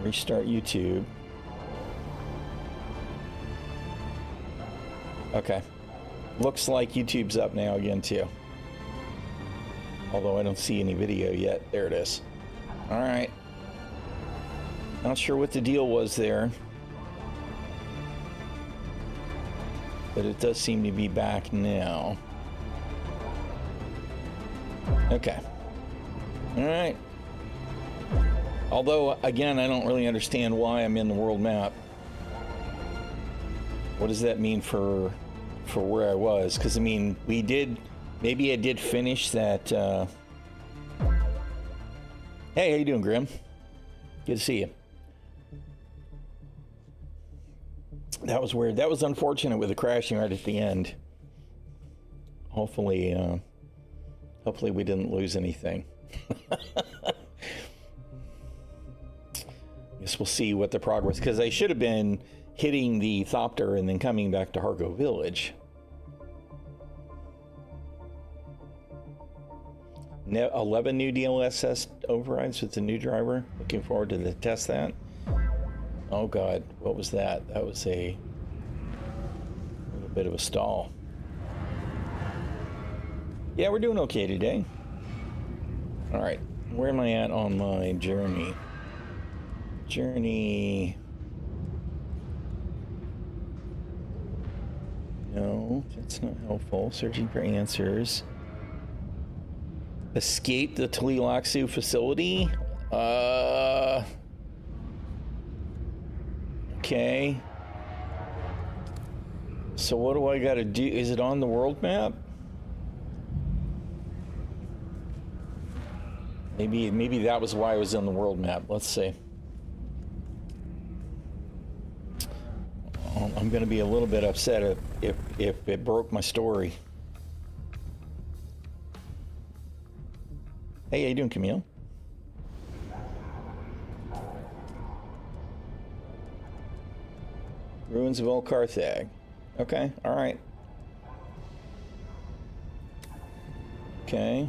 Restart YouTube. Okay. Looks like YouTube's up now again too. Although I don't see any video yet. There it is. All right. Not sure what the deal was there. But it does seem to be back now. Okay. All right. Although, again, I don't really understand why I'm in the world map. What does that mean for where I was? Because, I mean, maybe I did finish that. Hey, how you doing, Grim? Good to see you. That was weird. That was unfortunate with the crashing right at the end. Hopefully we didn't lose anything. Guess we'll see what the progress, because I should have been hitting the Thopter and then coming back to Hargo Village. 11 new DLSS overrides with the new driver. Looking forward to test that. Oh God, what was that? That was a little bit of a stall. Yeah, we're doing okay today. All right, where am I at on my journey? No, that's not helpful. Searching for answers. Escape the Tlilaxu facility? Okay. So what do I gotta do? Is it on the world map? Maybe that was why I was on the world map. Let's see. I'm gonna be a little bit upset if it broke my story. Hey, how you doing, Camille? Ruins of Old Carthag. Okay, all right. Okay,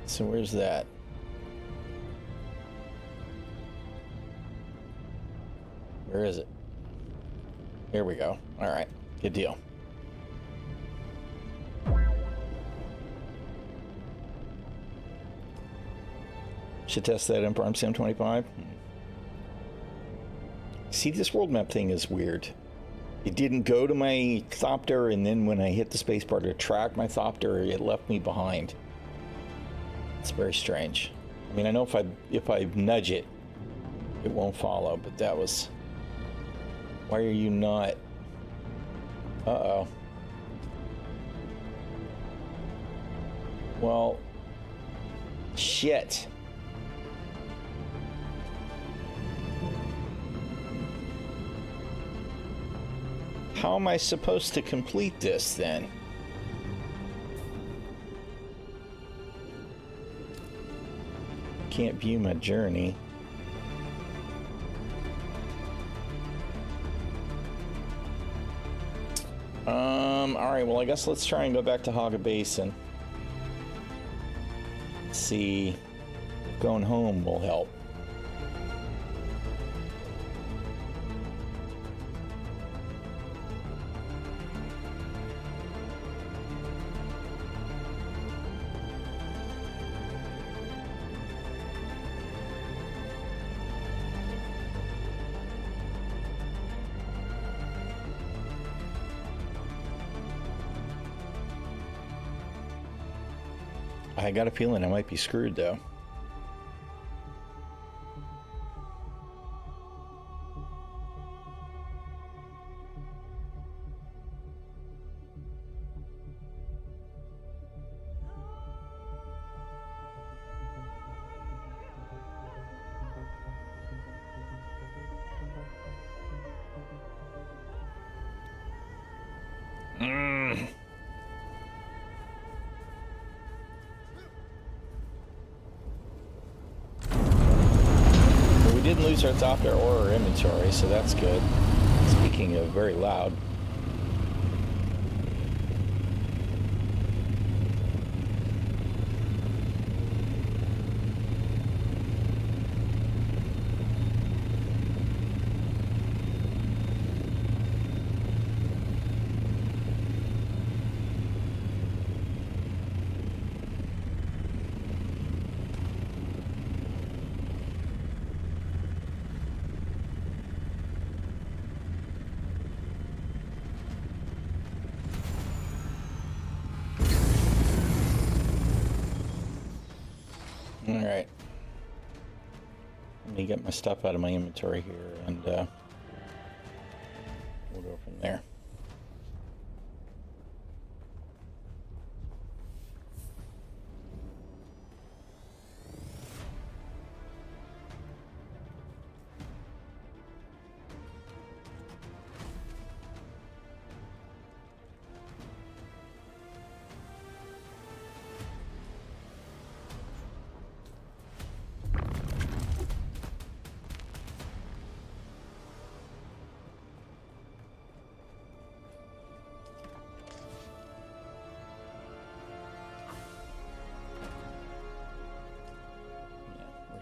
so where's that? Where is it? Here we go. All right, good deal. Should test that in Prime Sim 25. See, this world map thing is weird. It didn't go to my Thopter, and then when I hit the spacebar to track my Thopter, it left me behind. It's very strange. I mean, I know if I nudge it, it won't follow, but that was... Why are you not... Uh-oh. Well... Shit. How am I supposed to complete this, then? Can't view my journey. Alright, well, I guess let's try and go back to Haga Basin. Let's see. Going home will help. I got a feeling I might be screwed, though. Our Thopter or our inventory, so that's good. Speaking of very loud. me get my stuff out of my inventory here, and we'll go from there.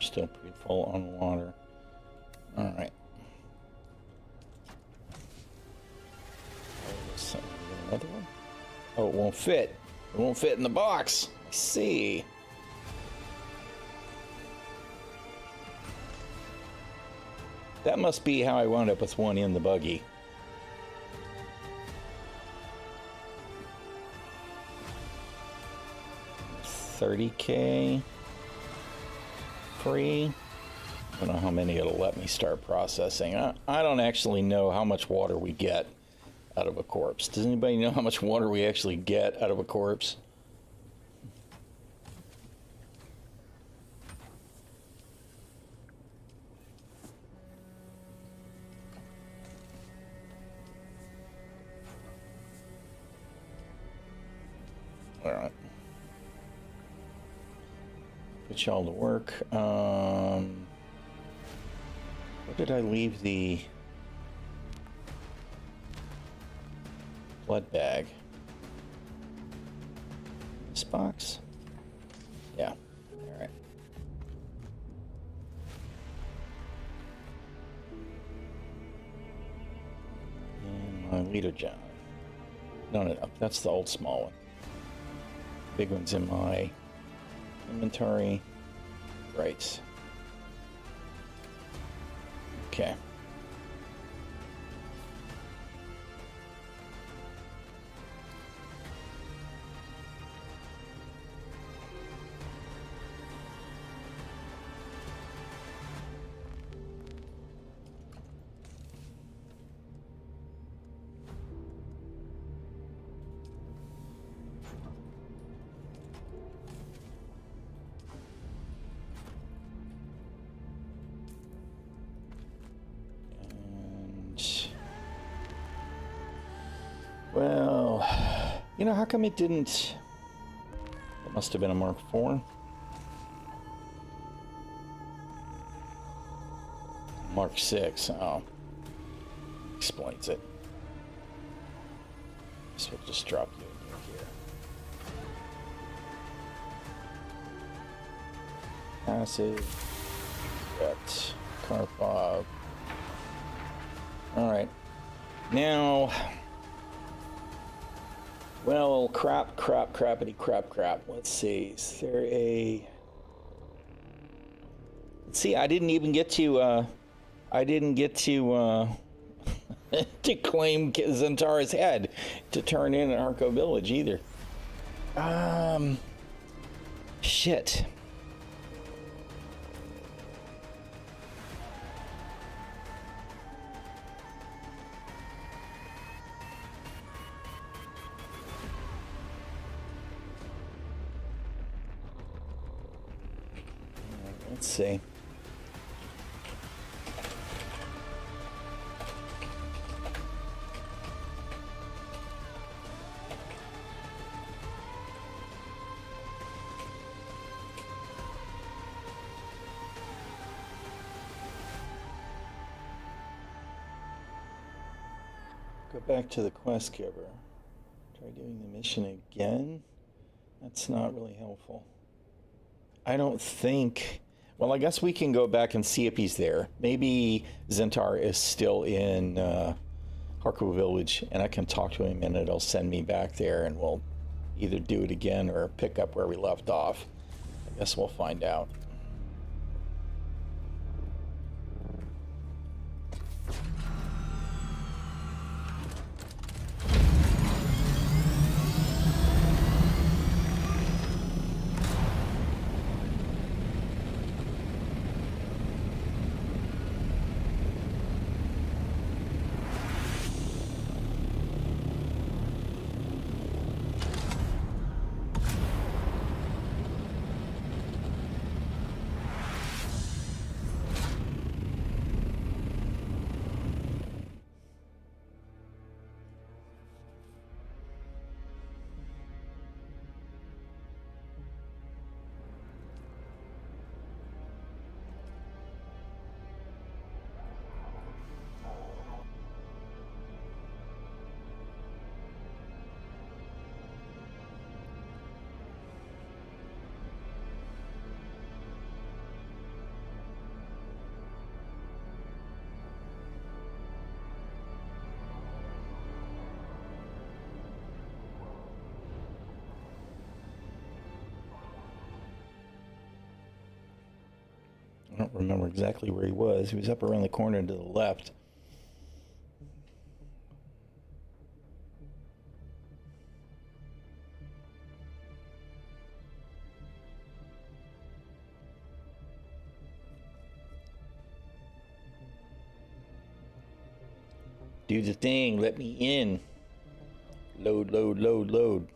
Still pretty full on water. All right. Another one? Oh, it won't fit. It won't fit in the box. I see. That must be how I wound up with one in the buggy. $30K. Free. I don't know how many it'll let me start processing. I don't actually know how much water we get out of a corpse. Does anybody know how much water we actually get out of a corpse? All right. Put y'all to work. Where did I leave the blood bag? This box? Yeah. All right. And my leader jar. No. That's the old small one. Big one's in my inventory. Right. Okay. Well, you know, how come it didn't? It must have been a Mark IV. Mark VI. Oh, explains it. So we'll just drop you in here. Acid. Got Karpov. All right. Now. Well, crappity crap. Let's see. Is there a... Let's see, I didn't even get to, to claim Zentara's head to turn in an Arco village either. Shit. Let's see. Go back to the quest giver. Try doing the mission again. That's not really helpful. I don't think... Well, I guess we can go back and see if he's there. Maybe Zentar is still in Harko Village, and I can talk to him, and it'll send me back there, and we'll either do it again or pick up where we left off. I guess we'll find out. don't remember exactly where he was. He was up around the corner to the left. Do the thing, let me in. Load, load, load, load.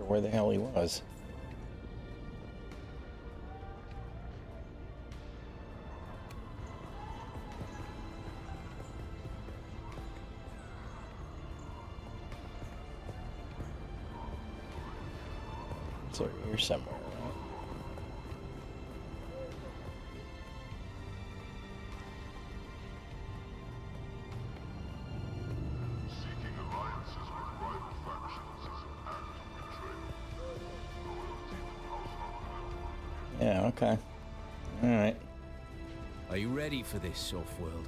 Where the hell he was. So here somewhere. Yeah, okay. All right. Are you ready for this, Offworlder?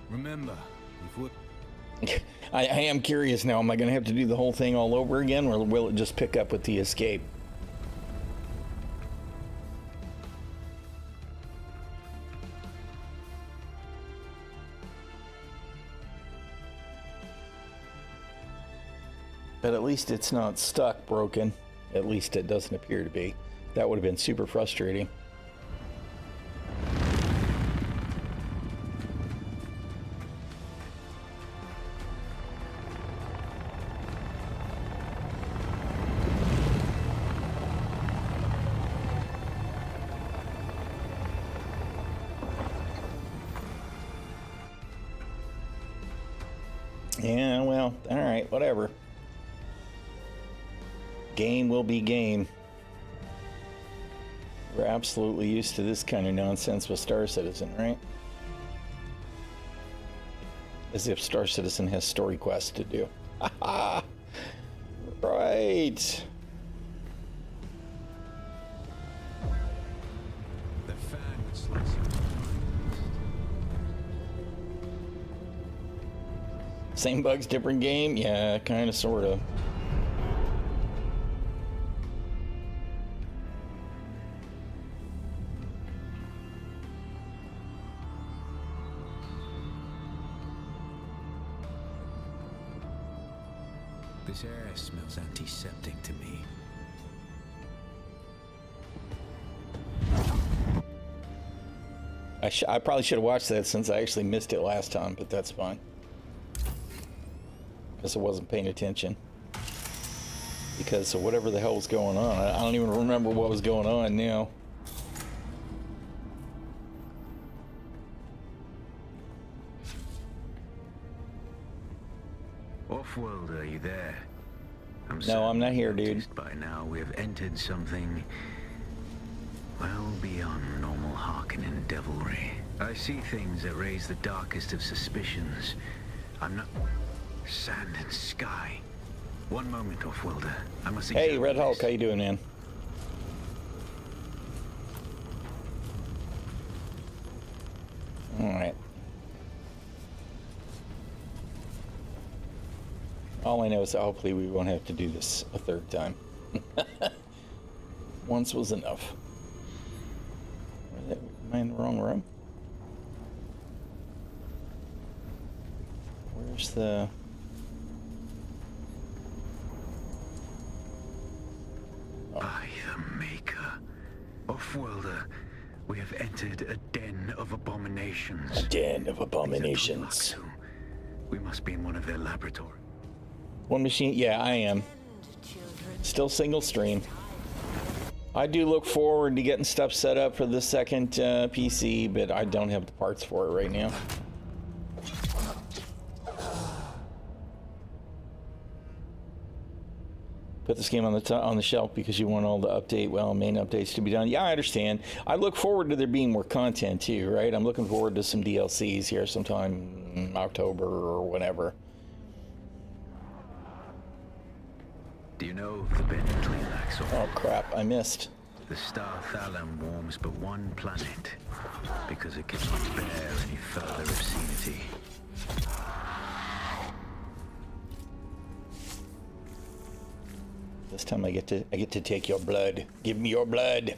Remember, we've worked... I am curious now. Am I going to have to do the whole thing all over again, or will it just pick up with the escape? But at least it's not stuck, broken. At least it doesn't appear to be. That would have been super frustrating. Yeah, well, all right, whatever. Game will be game. We're absolutely used to this kind of nonsense with Star Citizen, right? As if Star Citizen has story quests to do. Right. The fan would slice you. Same bugs, different game? Yeah, kind of, sort of. This air smells antiseptic to me. I probably should have watched that since I actually missed it last time, but that's fine. Guess I wasn't paying attention. Because of whatever the hell was going on. I don't even remember what was going on now. Offworld, are you there? No, I'm not here, dude. By now, we have entered something well beyond normal Harkonnen devilry. I see things that raise the darkest of suspicions. I'm not... Sand and sky. One moment, Offworlder. I must... Hey, Red Hulk, how you doing, man? All right. All I know is that hopefully we won't have to do this a third time. Once was enough. Am I in the wrong room? Where's the... By the Maker. Offworlder, we have entered a den of abominations. A den of abominations. We must be in one of their laboratories. One machine? Yeah, I am. Still single stream. I do look forward to getting stuff set up for the second PC, but I don't have the parts for it right now. put this game on the shelf because you want all the main updates to be done. Yeah, I understand. I look forward to there being more content too, right? I'm looking forward to some DLCs here sometime in October or whatever. Do you know the Bentley Laxor? Oh crap, I missed. The star Thalam warms but one planet because it cannot bear any further obscenity. This time I get to take your blood. Give me your blood.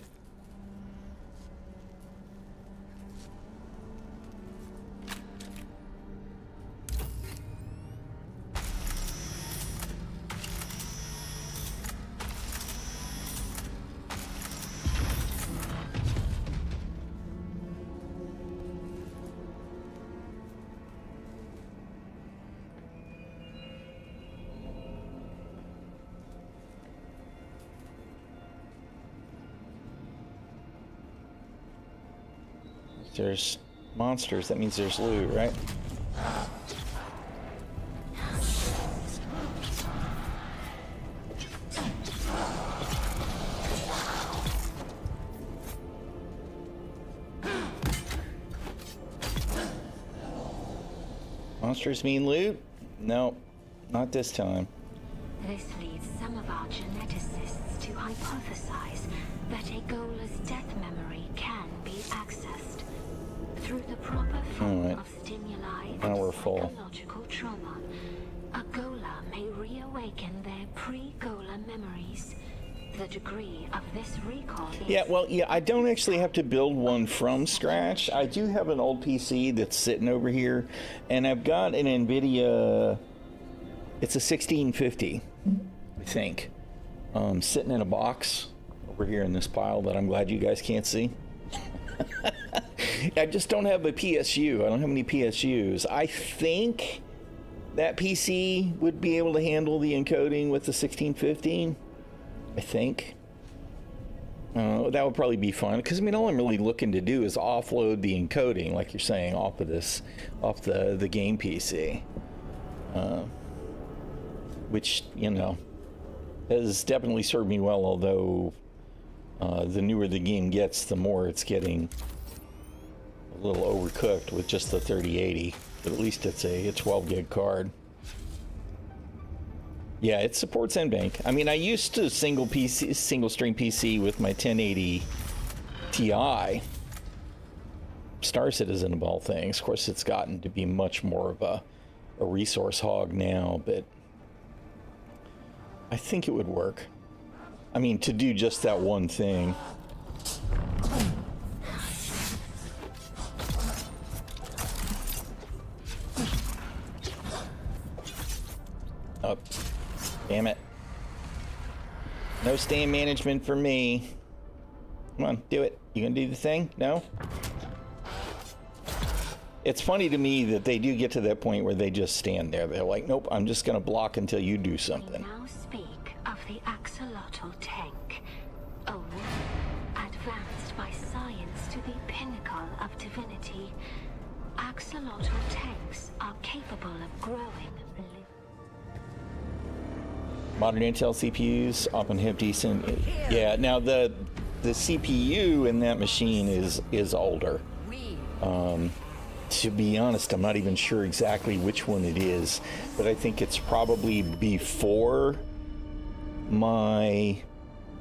There's monsters, that means there's loot, right? Monsters mean loot? No, not this time. This leads some of our geneticists to hypothesize that a Gola's death memory can be accessed through the proper form of stimuli and psychological trauma. A Gola may reawaken their pre-Gola memories. The degree of this recall is... I don't actually have to build one from scratch. I do have an old PC that's sitting over here, and I've got an NVIDIA... It's a 1650, I think, sitting in a box over here in this pile that I'm glad you guys can't see. I just don't have a PSU. I don't have any PSUs. I think that PC would be able to handle the encoding with the 1615. I think. That would probably be fun, because I mean, all I'm really looking to do is offload the encoding, like you're saying, off of the game PC, which, you know, has definitely served me well. Although the newer the game gets, the more it's getting a little overcooked with just the 3080. But at least it's a 12 gig card. Yeah, it supports NVENC. I mean, I used to single stream PC with my 1080 Ti, Star Citizen of all things. Of course, it's gotten to be much more of a resource hog now, but I think it would work. I mean, to do just that one thing. Oh. Damn it. No stand management for me. Come on, do it. You gonna do the thing? No? It's funny to me that they do get to that point where they just stand there. They're like, nope, I'm just gonna block until you do something. We now speak of the axolotl tank. A world advanced by science to the pinnacle of divinity. Axolotl tanks are capable of growing. Modern Intel CPUs often have decent... Yeah, now the CPU in that machine is older. To be honest, I'm not even sure exactly which one it is, but I think it's probably before my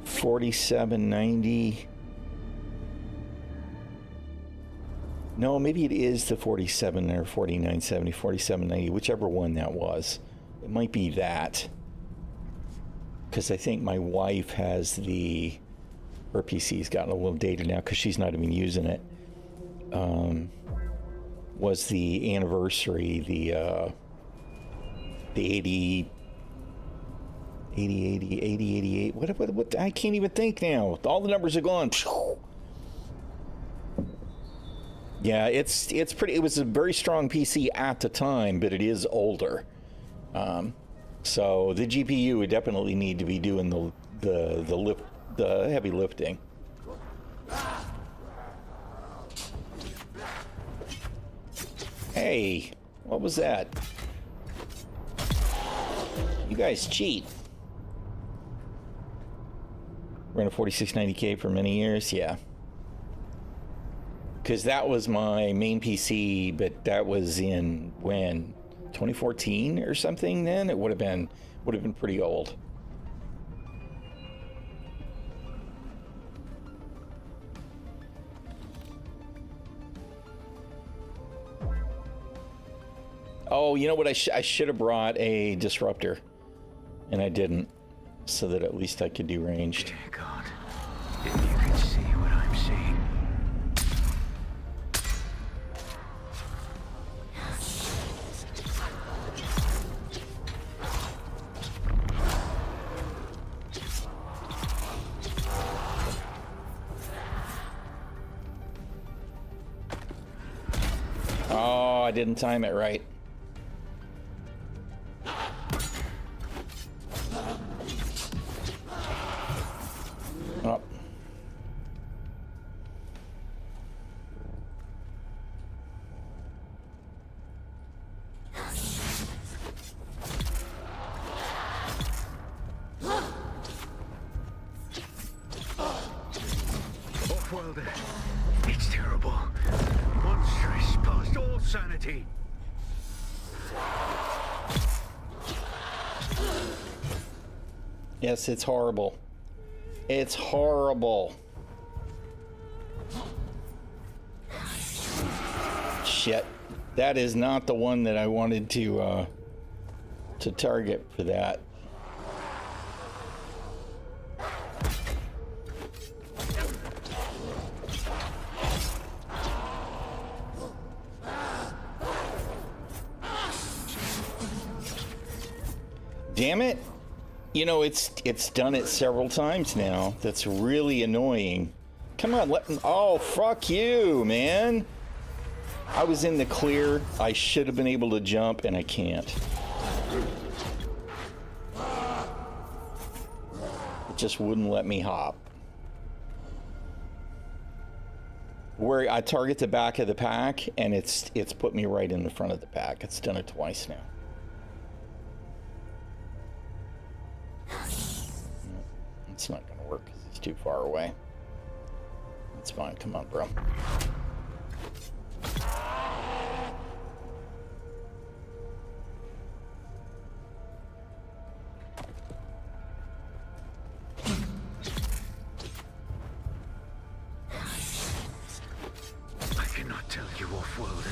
4790. No, maybe it is the 47 or 4970, 4790, whichever one that was. It might be that. Because I think my wife has her PC's gotten a little dated now because she's not even using it. Was the anniversary, the 80, 88, what, I can't even think now. All the numbers are gone. Yeah, it's pretty, it was a very strong PC at the time, but it is older. So the GPU would definitely need to be doing the heavy lifting. Hey, what was that? You guys cheat. Ran a 4690K for many years, yeah. Because that was my main PC, but that was in when 2014 or something. Then it would have been pretty old. Oh, you know what? I should have brought a disruptor, and I didn't, so that at least I could do ranged. Dear God, if you could see what I'm seeing. Oh, I didn't time it right. Oh. Off-worlder. It's terrible. Monstrous past all sanity. Yes, it's horrible. It's horrible. Shit. That is not the one that I wanted to target for that. Damn it. You know, it's done it several times now. That's really annoying. Come on, oh, fuck you, man. I was in the clear. I should have been able to jump, and I can't. It just wouldn't let me hop. Where I target the back of the pack, and it's put me right in the front of the pack. It's done it twice now. It's not gonna work because it's too far away. It's fine. Come on, bro. I cannot tell you, off-worlder.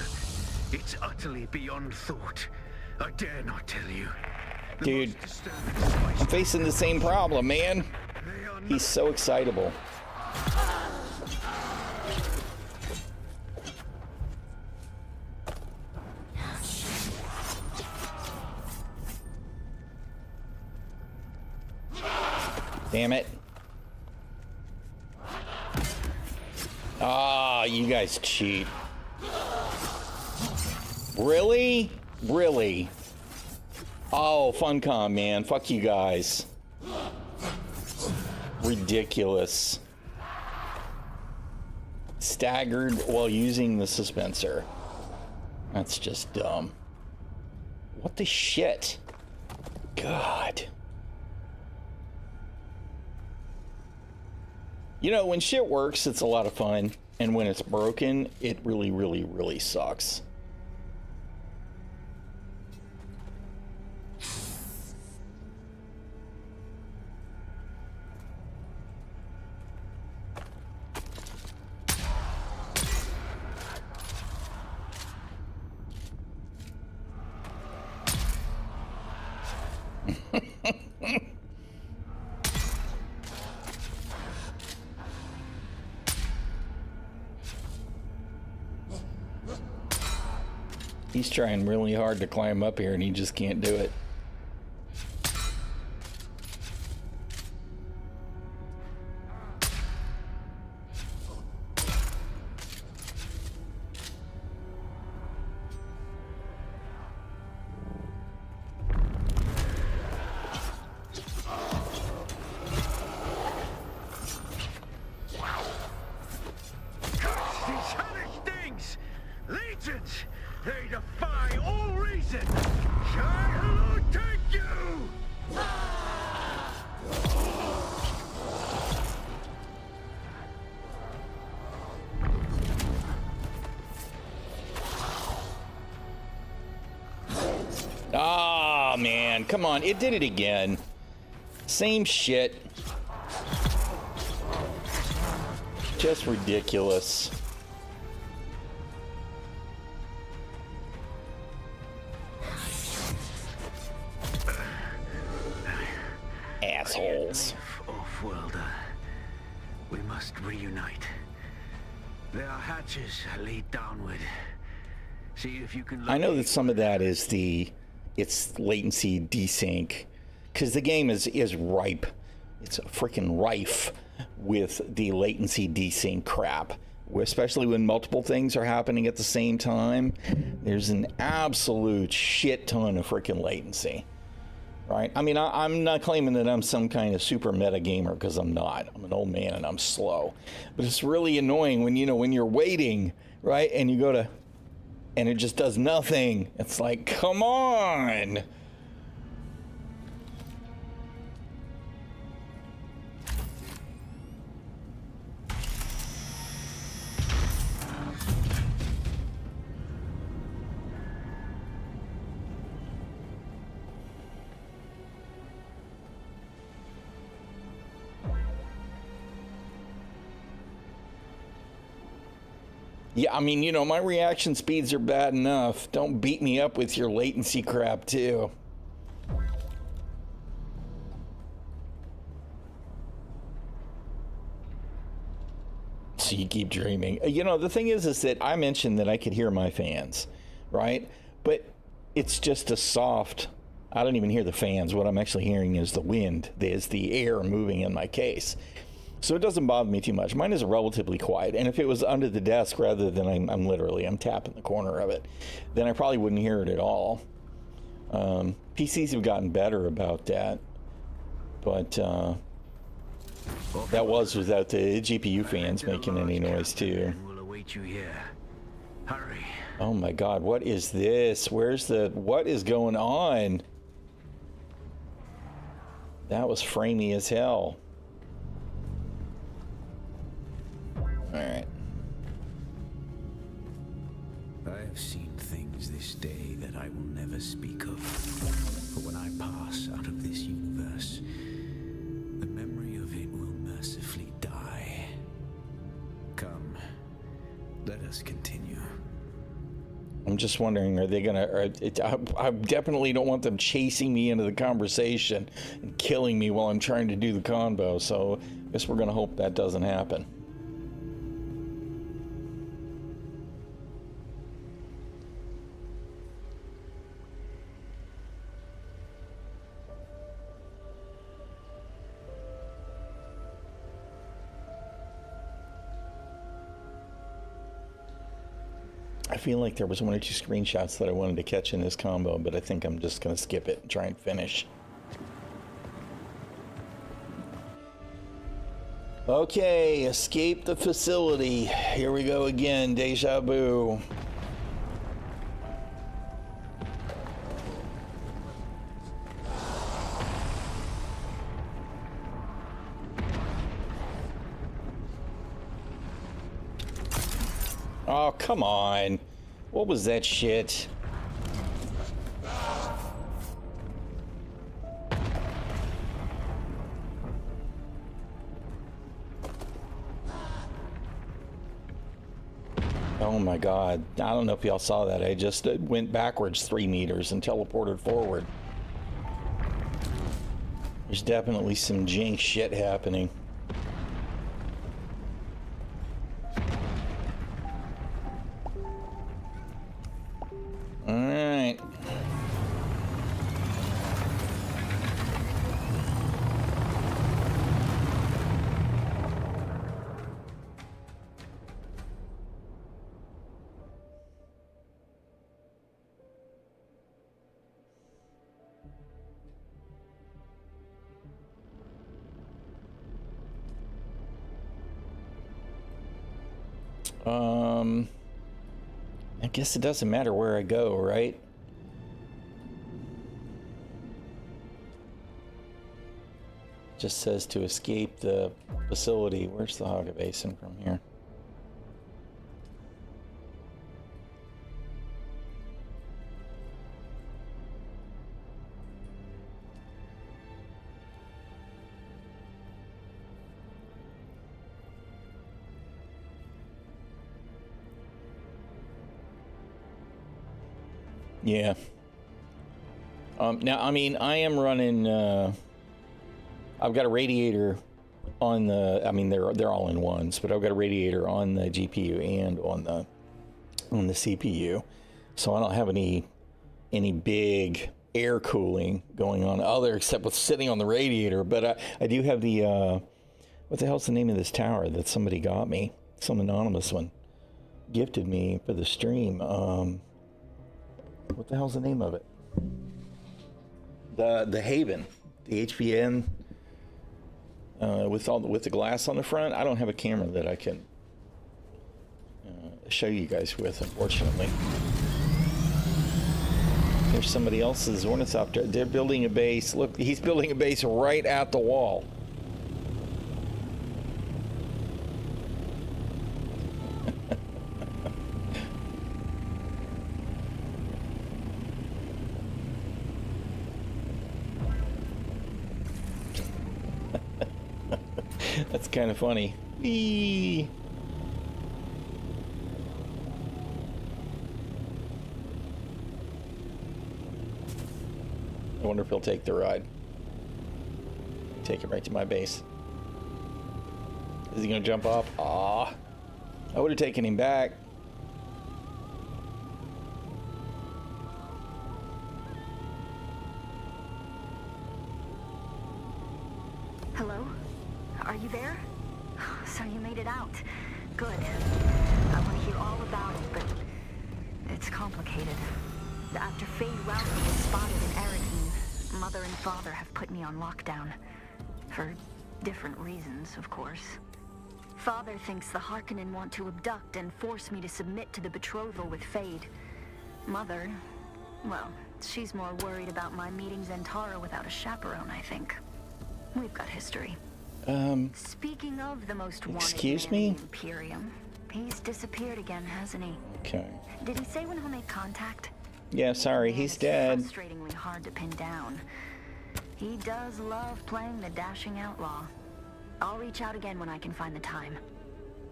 It's utterly beyond thought. I dare not tell you. Dude, I'm facing the same problem, man. He's so excitable. Damn it. Ah, you guys cheat. Really? Really? Oh, Funcom, man. Fuck you guys. Ridiculous. Staggered while using the suspenser. That's just dumb. What the shit? God. You know, when shit works, it's a lot of fun. And when it's broken, it really, really, really sucks. He's trying really hard to climb up here and he just can't do it. They defy all reason! Charlotte! Ah, man, come on. It did it again. Same shit. Just ridiculous. Assholes. Off-worlder. We must reunite. There are hatches that lead downward. See if you can. I know that some of that is it's latency desync, because the game is ripe. It's freaking rife with the latency desync crap, especially when multiple things are happening at the same time. There's an absolute shit ton of freaking latency, right? I mean, I'm not claiming that I'm some kind of super meta gamer, because I'm not. I'm an old man and I'm slow. But it's really annoying when, when you're waiting, right, and you go to, and it just does nothing. It's like, come on. Yeah, I mean, my reaction speeds are bad enough. Don't beat me up with your latency crap, too. So you keep dreaming. The thing is that I mentioned that I could hear my fans, right? But it's just a soft... I don't even hear the fans. What I'm actually hearing is the wind. Is the air moving in my case. So it doesn't bother me too much. Mine is relatively quiet. And if it was under the desk rather than I'm tapping the corner of it, then I probably wouldn't hear it at all. PCs have gotten better about that. But that was without the GPU fans making any noise too. We'll await you here. Hurry. Oh my God, what is this? What is going on? That was framey as hell. All right. I have seen things this day that I will never speak of. But when I pass out of this universe, the memory of it will mercifully die. Come, let us continue. I'm just wondering, are they gonna... I definitely don't want them chasing me into the conversation and killing me while I'm trying to do the combo, so I guess we're gonna hope that doesn't happen. I feel like there was one or two screenshots that I wanted to catch in this combo, but I think I'm just going to skip it and try and finish. Okay, escape the facility. Here we go again, deja vu. Oh, come on. What was that shit? Oh my God. I don't know if y'all saw that. I just went backwards 3 meters and teleported forward. There's definitely some jank shit happening. Alright. I guess it doesn't matter where I go, right? Just says to escape the facility. Where's the Haga Basin from here? Yeah. Now, I mean, I am running. I've got a radiator on the. I mean, they're all in ones, but I've got a radiator on the GPU and on the CPU, so I don't have any big air cooling going on other except with sitting on the radiator. But I do have the. What the hell's the name of this tower that somebody got me? Some anonymous one gifted me for the stream. What the hell's the name of it? The Haven, the HBN, with the glass on the front. I don't have a camera that I can show you guys with, unfortunately. There's somebody else's ornithopter. They're building a base. Look, he's building a base right at the wall. That's kind of funny. Whee! I wonder if he'll take the ride. Take it right to my base. Is he gonna jump off? Ah, I would have taken him back. Hello? Are you there? So you made it out. Good. I want to hear all about it, but it's complicated. After Fade Rousey was spotted in Arrakis, Mother and Father have put me on lockdown. For different reasons, of course. Father thinks the Harkonnen want to abduct and force me to submit to the betrothal with Fade. Mother, well, she's more worried about my meeting Zentara without a chaperone, I think. We've got history. Speaking of the most wanted excuse man in me? the Imperium, he's disappeared again, hasn't he? Okay. Did he say when he'll make contact? Yeah, sorry, he's dead. It's frustratingly hard to pin down. He does love playing the dashing outlaw. I'll reach out again when I can find the time.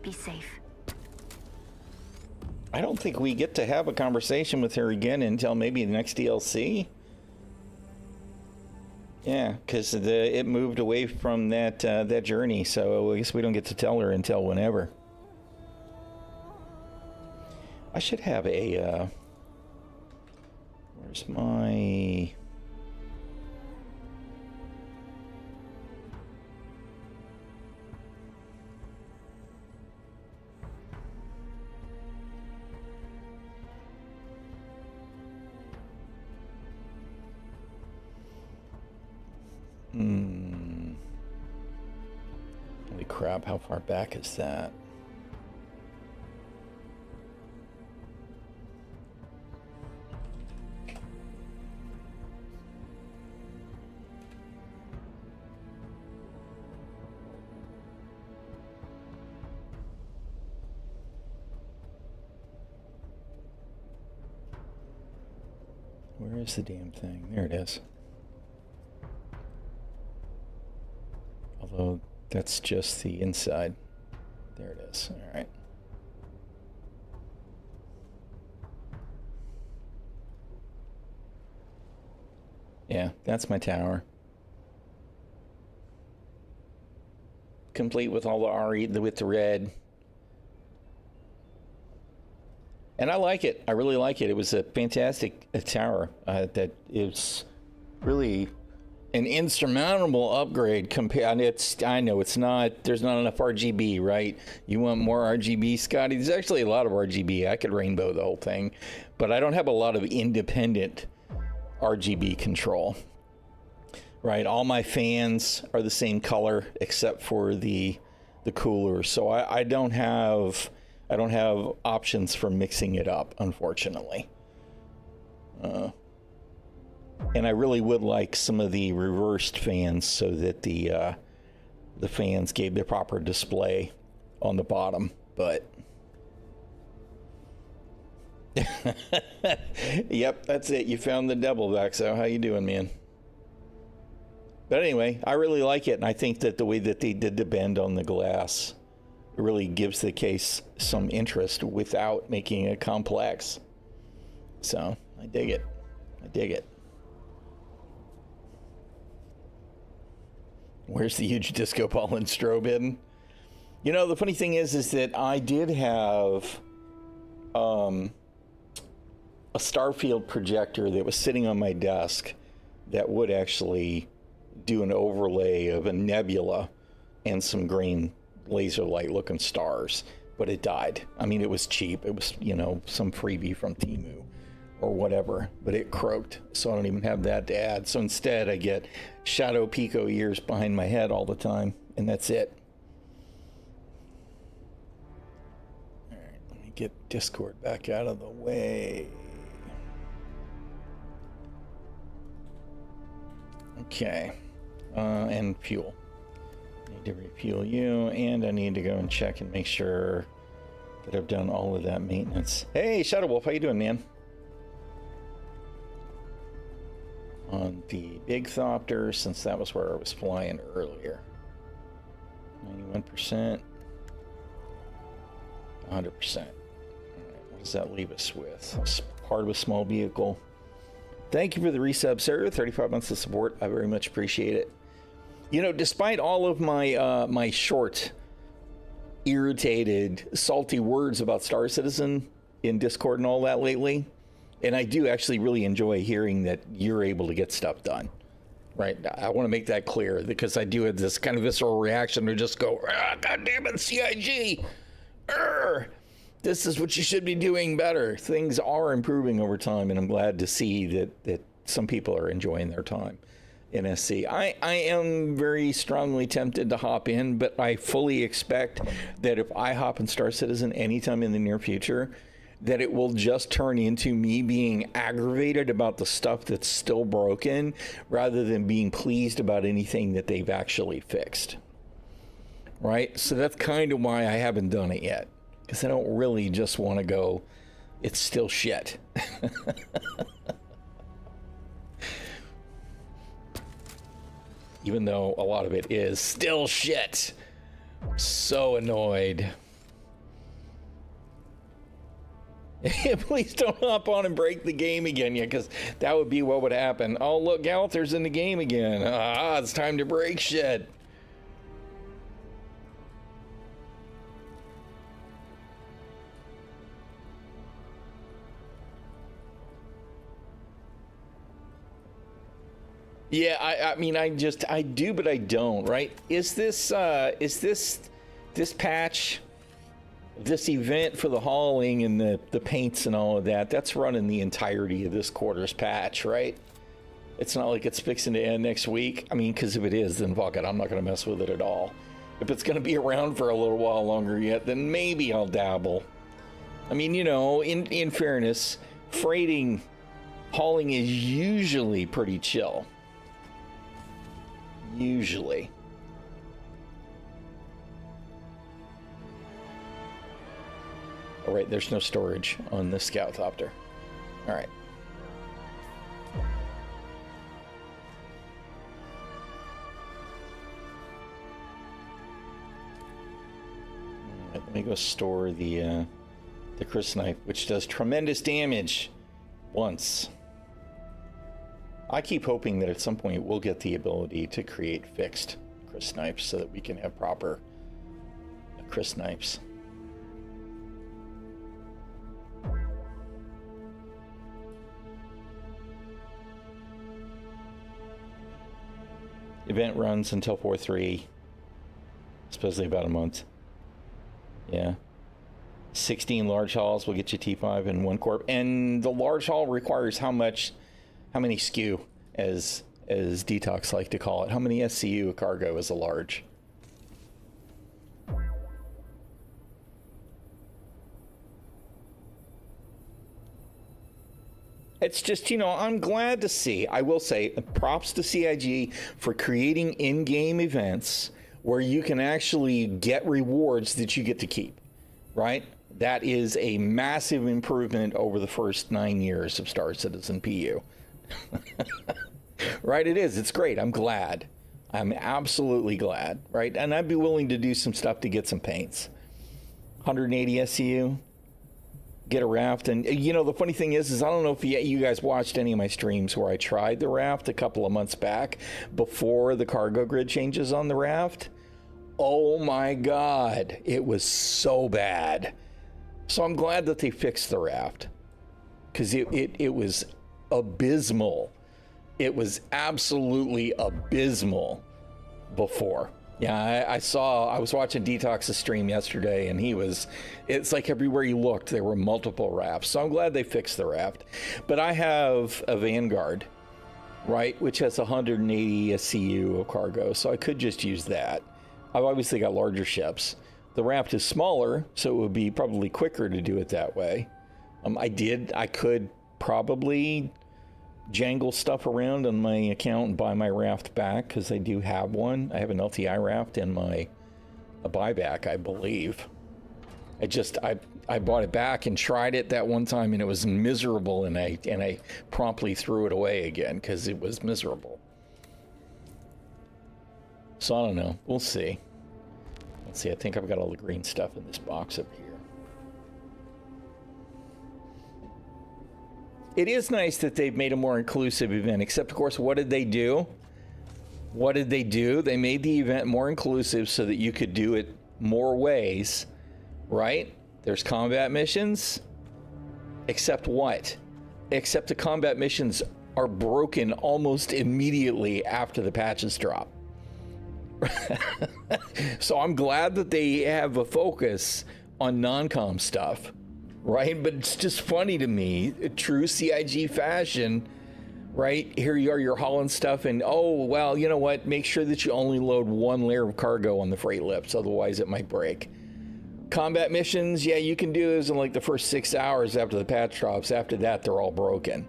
Be safe. I don't think we get to have a conversation with her again until maybe the next DLC. Yeah, because it moved away from that journey, so I guess we don't get to tell her until whenever. I should have a. Where's my? Holy crap, how far back is that? Where is the damn thing? There it is. Although that's just the inside. There it is. All right. Yeah, that's my tower. Complete with all the RE, with the red. And I like it. I really like it. It was a fantastic tower. That is really an insurmountable upgrade compared. I know it's not. There's not enough RGB, right? You want more RGB, Scotty? There's actually a lot of RGB. I could rainbow the whole thing, but I don't have a lot of independent RGB control. Right? All my fans are the same color except for the cooler. So I don't have options for mixing it up, unfortunately. And I really would like some of the reversed fans so that the fans gave the proper display on the bottom, but yep, that's it. You found the devil, Vaxo. How you doing, man? But anyway, I really like it, and I think that the way that they did the bend on the glass really gives the case some interest without making it complex. So I dig it. I dig it. Where's the huge disco ball and strobe hidden? You know, the funny thing is that I did have a Starfield projector that was sitting on my desk that would actually do an overlay of a nebula and some green laser light looking stars, but it died. I mean, it was cheap. It was, you know, some freebie from Temu or whatever, but it croaked, so I don't even have that to add. So instead I get Shadow Pico ears behind my head all the time, and that's it. All right, let me get Discord back out of the way. Okay, and fuel. Need to refuel you, and I need to go and check and make sure that I've done all of that maintenance. Hey, Shadow Wolf, how you doing, man? On the Big Thopter, since that was where I was flying earlier. 91%. 100%. All right, what does that leave us with? Part of a small vehicle. Thank you for the resub, sir. 35 months of support. I very much appreciate it. You know, despite all of my my short, irritated, salty words about Star Citizen in Discord and all that lately, and I do actually really enjoy hearing that you're able to get stuff done, right? I want to make that clear because I do have this kind of visceral reaction to just go, God damn it, CIG! This is what you should be doing better. Things are improving over time, and I'm glad to see that some people are enjoying their time in SC. I am very strongly tempted to hop in, but I fully expect that if I hop in Star Citizen anytime in the near future, that it will just turn into me being aggravated about the stuff that's still broken rather than being pleased about anything that they've actually fixed. Right? So that's kind of why I haven't done it yet. Because I don't really just want to go, it's still shit. Even though a lot of it is still shit. I'm so annoyed. Please don't hop on and break the game again yet, because that would be what would happen. Oh, look, Galathir's in the game again. Ah, it's time to break shit. Yeah, I mean, I do, but I don't, right? Is this patch, this event for the hauling and the paints and all of that, that's running the entirety of this quarter's patch, right? It's not like it's fixing to end next week. I mean, because if it is, then fuck it, I'm not going to mess with it at all. If it's going to be around for a little while longer yet, then maybe I'll dabble. I mean, you know, in fairness, hauling is usually pretty chill. Usually. All right, there's no storage on this Galathir. All right. Let me go store the Chris knife, which does tremendous damage once. I keep hoping that at some point we'll get the ability to create fixed Chris knives so that we can have proper Chris knives. Event runs until 4/3, supposedly about a month. Yeah. 16 large hauls will get you T5 and 1 corp. And the large haul requires how many SKU, as Detox like to call it? How many SCU a cargo is a large? It's just, you know, I'm glad to see, I will say, props to CIG for creating in-game events where you can actually get rewards that you get to keep, right? That is a massive improvement over the first 9 years of Star Citizen PU. Right, it is. It's great. I'm glad. I'm absolutely glad, right? And I'd be willing to do some stuff to get some paints. 180 SCU. get a raft. And you know, the funny thing is I don't know if you guys watched any of my streams where I tried the raft a couple of months back before the cargo grid changes on the raft. Oh my God, it was so bad. So I'm glad that they fixed the raft, because it was abysmal. It was absolutely abysmal before. Yeah, I was watching Detox's stream yesterday, and it's like everywhere you looked, there were multiple rafts. So I'm glad they fixed the raft. But I have a Vanguard, right, which has 180 SCU of cargo, so I could just use that. I've obviously got larger ships. The raft is smaller, so it would be probably quicker to do it that way. I could probably jangle stuff around on my account and buy my raft back, because I do have one. I have an LTI raft in a buyback, I believe. I bought it back and tried it that one time, and it was miserable, and I promptly threw it away again because it was miserable. So I don't know. We'll see. Let's see. I think I've got all the green stuff in this box up here. It is nice that they've made a more inclusive event, except, of course, what did they do? What did they do? They made the event more inclusive so that you could do it more ways, right? There's combat missions, except what? Except the combat missions are broken almost immediately after the patches drop. So I'm glad that they have a focus on non-com stuff. Right, but it's just funny to me, true CIG fashion, right? Here you are, you're hauling stuff, and oh, well, you know what? Make sure that you only load one layer of cargo on the freight lips, otherwise it might break. Combat missions, yeah, you can do those in like the first 6 hours after the patch drops. After that, they're all broken.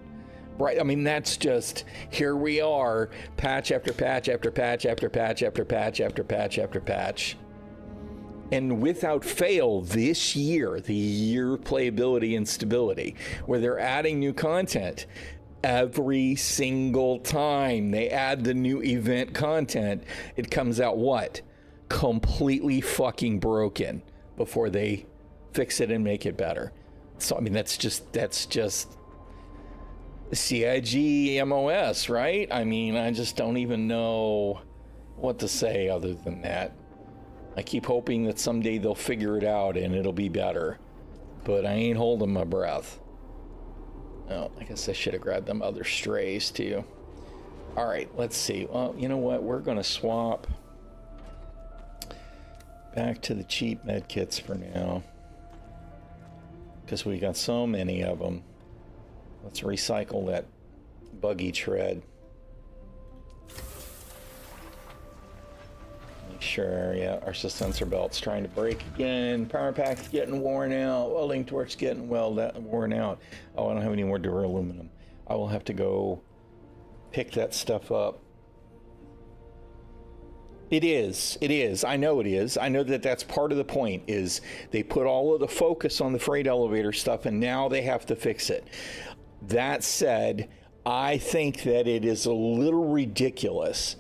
Right, I mean, that's just, here we are, patch after patch after patch after patch after patch after patch after patch. And without fail, this year, the year of playability and stability, where they're adding new content every single time they add the new event content, it comes out what? Completely fucking broken before they fix it and make it better. So, I mean, that's just CIG MOS, right? I mean, I just don't even know what to say other than that. I keep hoping that someday they'll figure it out and it'll be better, but I ain't holding my breath. Oh, I guess I should have grabbed them other strays too. All right, let's see. Well, you know what? We're going to swap back to the cheap med kits for now, because we got so many of them. Let's recycle that buggy tread. Sure, yeah, our sensor belt's trying to break again. Power pack's getting worn out. Welding torch's getting worn out. Oh, I don't have any more duraluminum. I will have to go pick that stuff up. It is. I know it is. I know that that's part of the point, is they put all of the focus on the freight elevator stuff, and now they have to fix it. That said, I think that it is a little ridiculous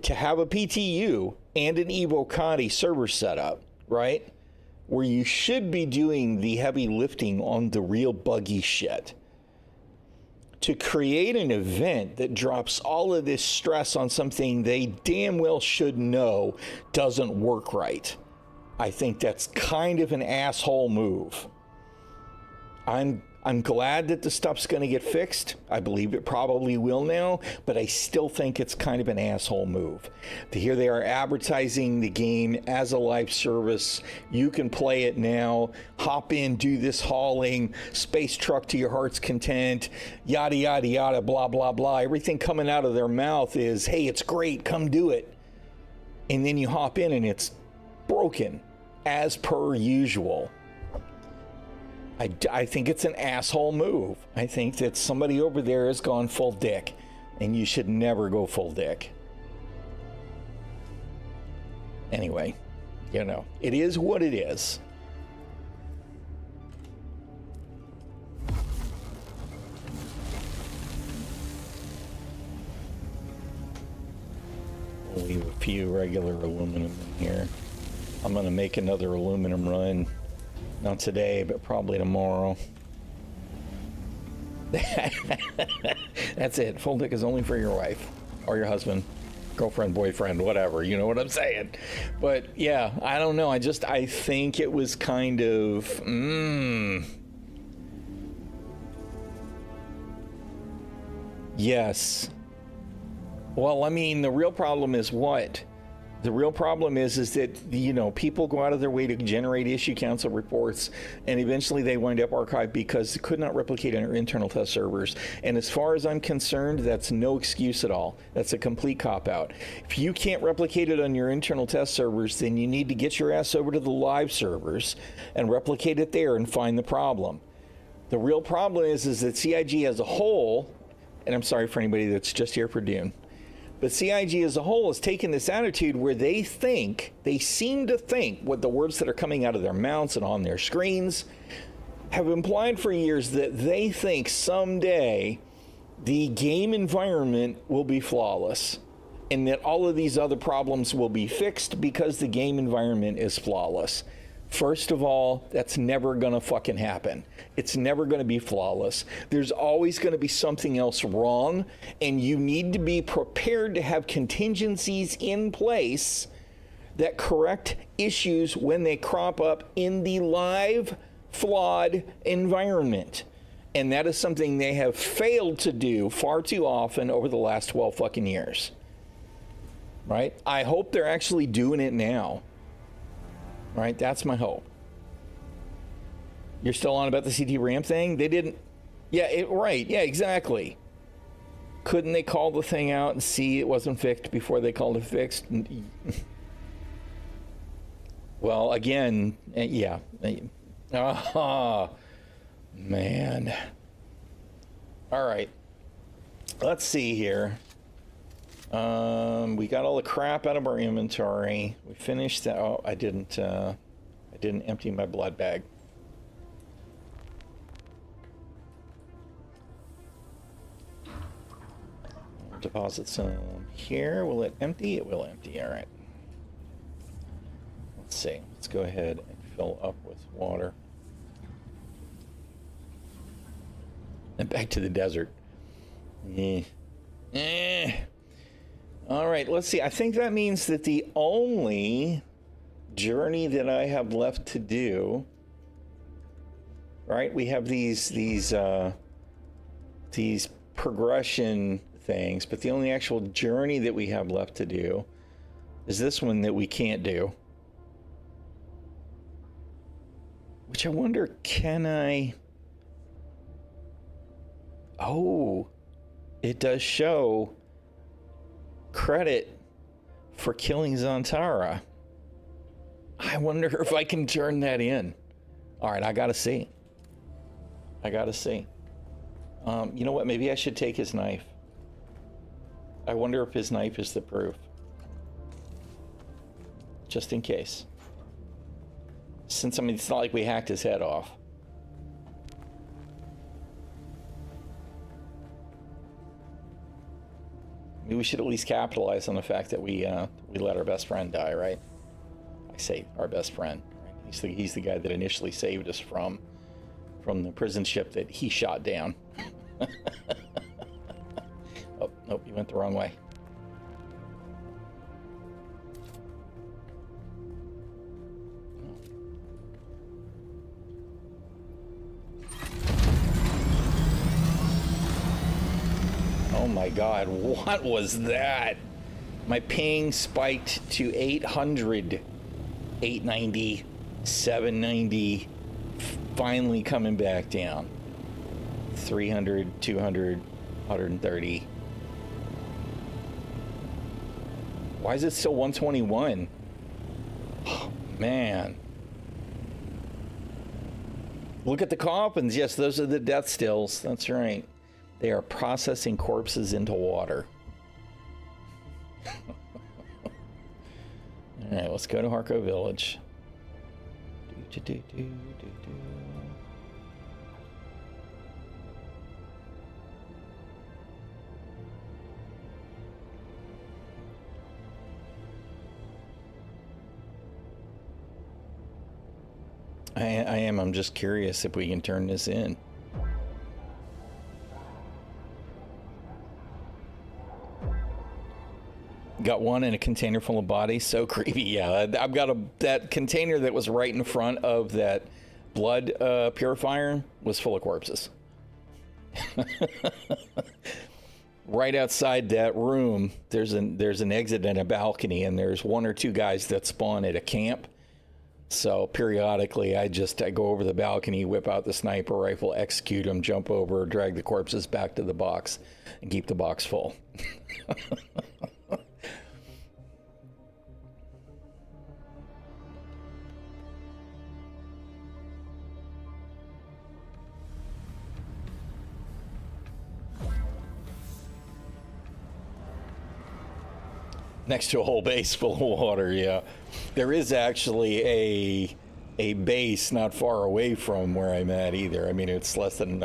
to have a PTU and an Evo Conti server setup, right? Where you should be doing the heavy lifting on the real buggy shit, to create an event that drops all of this stress on something they damn well should know doesn't work right. I think that's kind of an asshole move. I'm glad that the stuff's going to get fixed. I believe it probably will now, but I still think it's kind of an asshole move. Here they are advertising the game as a live service. You can play it now. Hop in, do this hauling, space truck to your heart's content, yada, yada, yada, blah, blah, blah. Everything coming out of their mouth is, hey, it's great, come do it. And then you hop in and it's broken, as per usual. I think it's an asshole move. I think that somebody over there has gone full dick, and you should never go full dick. Anyway, you know, it is what it is. We'll leave a few regular aluminum in here. I'm going to make another aluminum run Not today, but probably tomorrow. That's it. Full dick is only for your wife or your husband, girlfriend, boyfriend, whatever. You know what I'm saying? But yeah, I don't know. I think it was kind of, yes. Well, I mean, the real problem is what? The real problem is that, you know, people go out of their way to generate issue council reports, and eventually they wind up archived because they could not replicate on our internal test servers. And as far as I'm concerned, that's no excuse at all. That's a complete cop-out. If you can't replicate it on your internal test servers, then you need to get your ass over to the live servers and replicate it there and find the problem. The real problem is that CIG as a whole, and I'm sorry for anybody that's just here for Dune, but CIG as a whole has taken this attitude where they seem to think what the words that are coming out of their mouths and on their screens have implied for years, that they think someday the game environment will be flawless and that all of these other problems will be fixed because the game environment is flawless. First of all, that's never gonna fucking happen. It's never gonna be flawless. There's always gonna be something else wrong, and you need to be prepared to have contingencies in place that correct issues when they crop up in the live, flawed environment. And that is something they have failed to do far too often over the last 12 fucking years. Right? I hope they're actually doing it now. Right, that's my hope. You're still on about the CT ramp thing? They didn't. Yeah, right. Yeah, exactly. Couldn't they call the thing out and see it wasn't fixed before they called it fixed? Well, again, yeah. Oh, man. All right. Let's see here. We got all the crap out of our inventory. We finished that. Oh, I didn't empty my blood bag. I'll deposit some here. Will it empty? It will empty. All right. Let's see. Let's go ahead and fill up with water. And back to the desert. All right, let's see. I think that means that the only journey that I have left to do, right? We have these progression things, but the only actual journey that we have left to do is this one that we can't do. Which I wonder, can I? Oh, it does show credit for killing Zantara. I wonder if I can turn that in. All right, I gotta see. You know what? Maybe I should take his knife. I wonder if his knife is the proof. Just in case. Since, I mean, it's not like we hacked his head off. Maybe we should at least capitalize on the fact that we let our best friend die, right? I say our best friend. Right? He's the guy that initially saved us from the prison ship that he shot down. Oh, nope, you went the wrong way. Oh my God, what was that? My ping spiked to 800, 890, 790, finally coming back down. 300, 200, 130. Why is it still 121? Oh, man. Look at the coffins. Yes, those are the death stills. That's right. They are processing corpses into water. All right, let's go to Harco Village. I am. I'm just curious if we can turn this in. Got one in a container full of bodies. So creepy. Yeah, I've got that container that was right in front of that blood purifier was full of corpses. Right outside that room, there's an exit and a balcony, and there's one or two guys that spawn at a camp. So periodically, I go over the balcony, whip out the sniper rifle, execute them, jump over, drag the corpses back to the box, and keep the box full. Next to a whole base full of water, yeah. There is actually a base not far away from where I'm at either. I mean, it's less than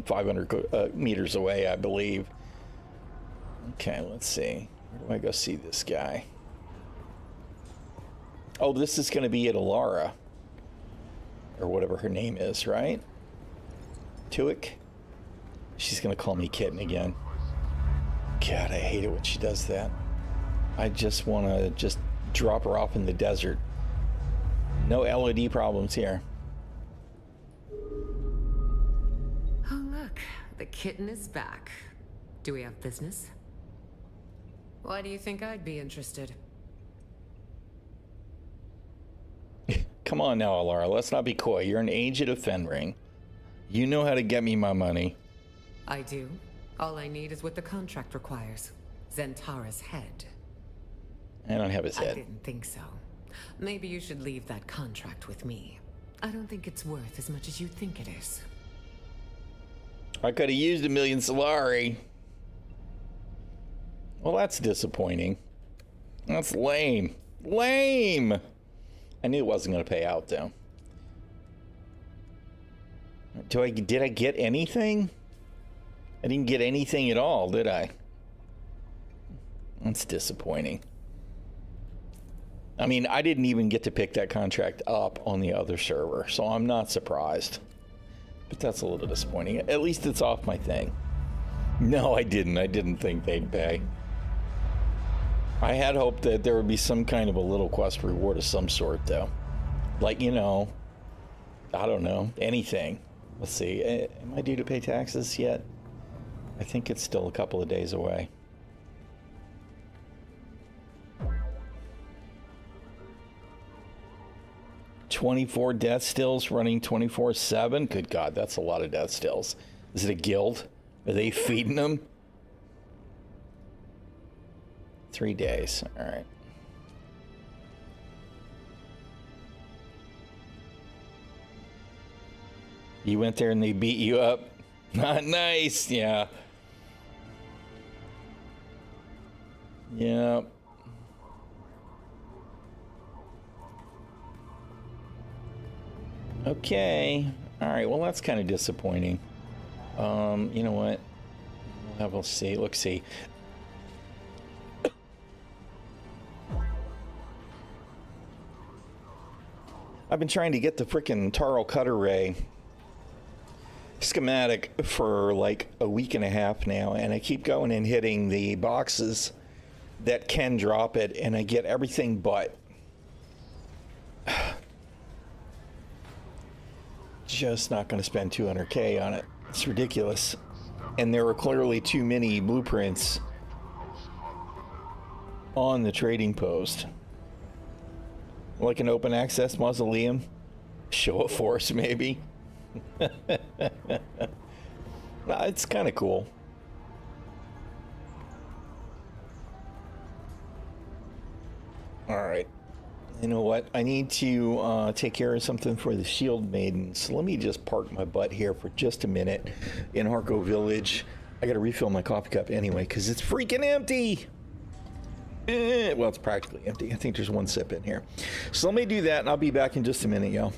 500 meters away, I believe. Okay, let's see. Where do I go see this guy? Oh, this is going to be at Alara. Or whatever her name is, right? Tuick? She's going to call me kitten again. God, I hate it when she does that. I just want to just drop her off in the desert. No LED problems here. Oh, look. The kitten is back. Do we have business? Why do you think I'd be interested? Come on now, Alara. Let's not be coy. You're an agent of Fenring. You know how to get me my money. I do. All I need is what the contract requires. Zentara's head. I don't have his I head. didn't think so. Maybe you should leave that contract with me. I don't think it's worth as much as you think it is. I could have used 1,000,000 Solari. Well, that's disappointing. That's lame. Lame! I knew it wasn't going to pay out, though. Did I get anything? I didn't get anything at all, did I? That's disappointing. I mean, I didn't even get to pick that contract up on the other server, so I'm not surprised. But that's a little disappointing. At least it's off my thing. No, I didn't. I didn't think they'd pay. I had hoped that there would be some kind of a little quest reward of some sort, though. Like, you know, I don't know, anything. Let's see. Am I due to pay taxes yet? I think it's still a couple of days away. $24 death stills running 24/7. Good God, that's a lot of death stills. Is it a guild? Are they feeding them? 3 days. All right. You went there and they beat you up. Not nice. Yeah. Yeah. Okay. All right. Well, that's kind of disappointing. You know what? We'll see. Let's see. I've been trying to get the frickin' Taro Cutter Ray schematic for like a week and a half now, and I keep going and hitting the boxes that can drop it, and I get everything but. Just not going to spend 200K on it. It's ridiculous. And there were clearly too many blueprints on the trading post. Like an open access mausoleum. Show of force, maybe. Nah, it's kind of cool. All right. You know what? I need to take care of something for the Shield Maidens. So let me just park my butt here for just a minute in Harco Village. I got to refill my coffee cup anyway because it's freaking empty. Well, it's practically empty. I think there's one sip in here. So let me do that, and I'll be back in just a minute, y'all.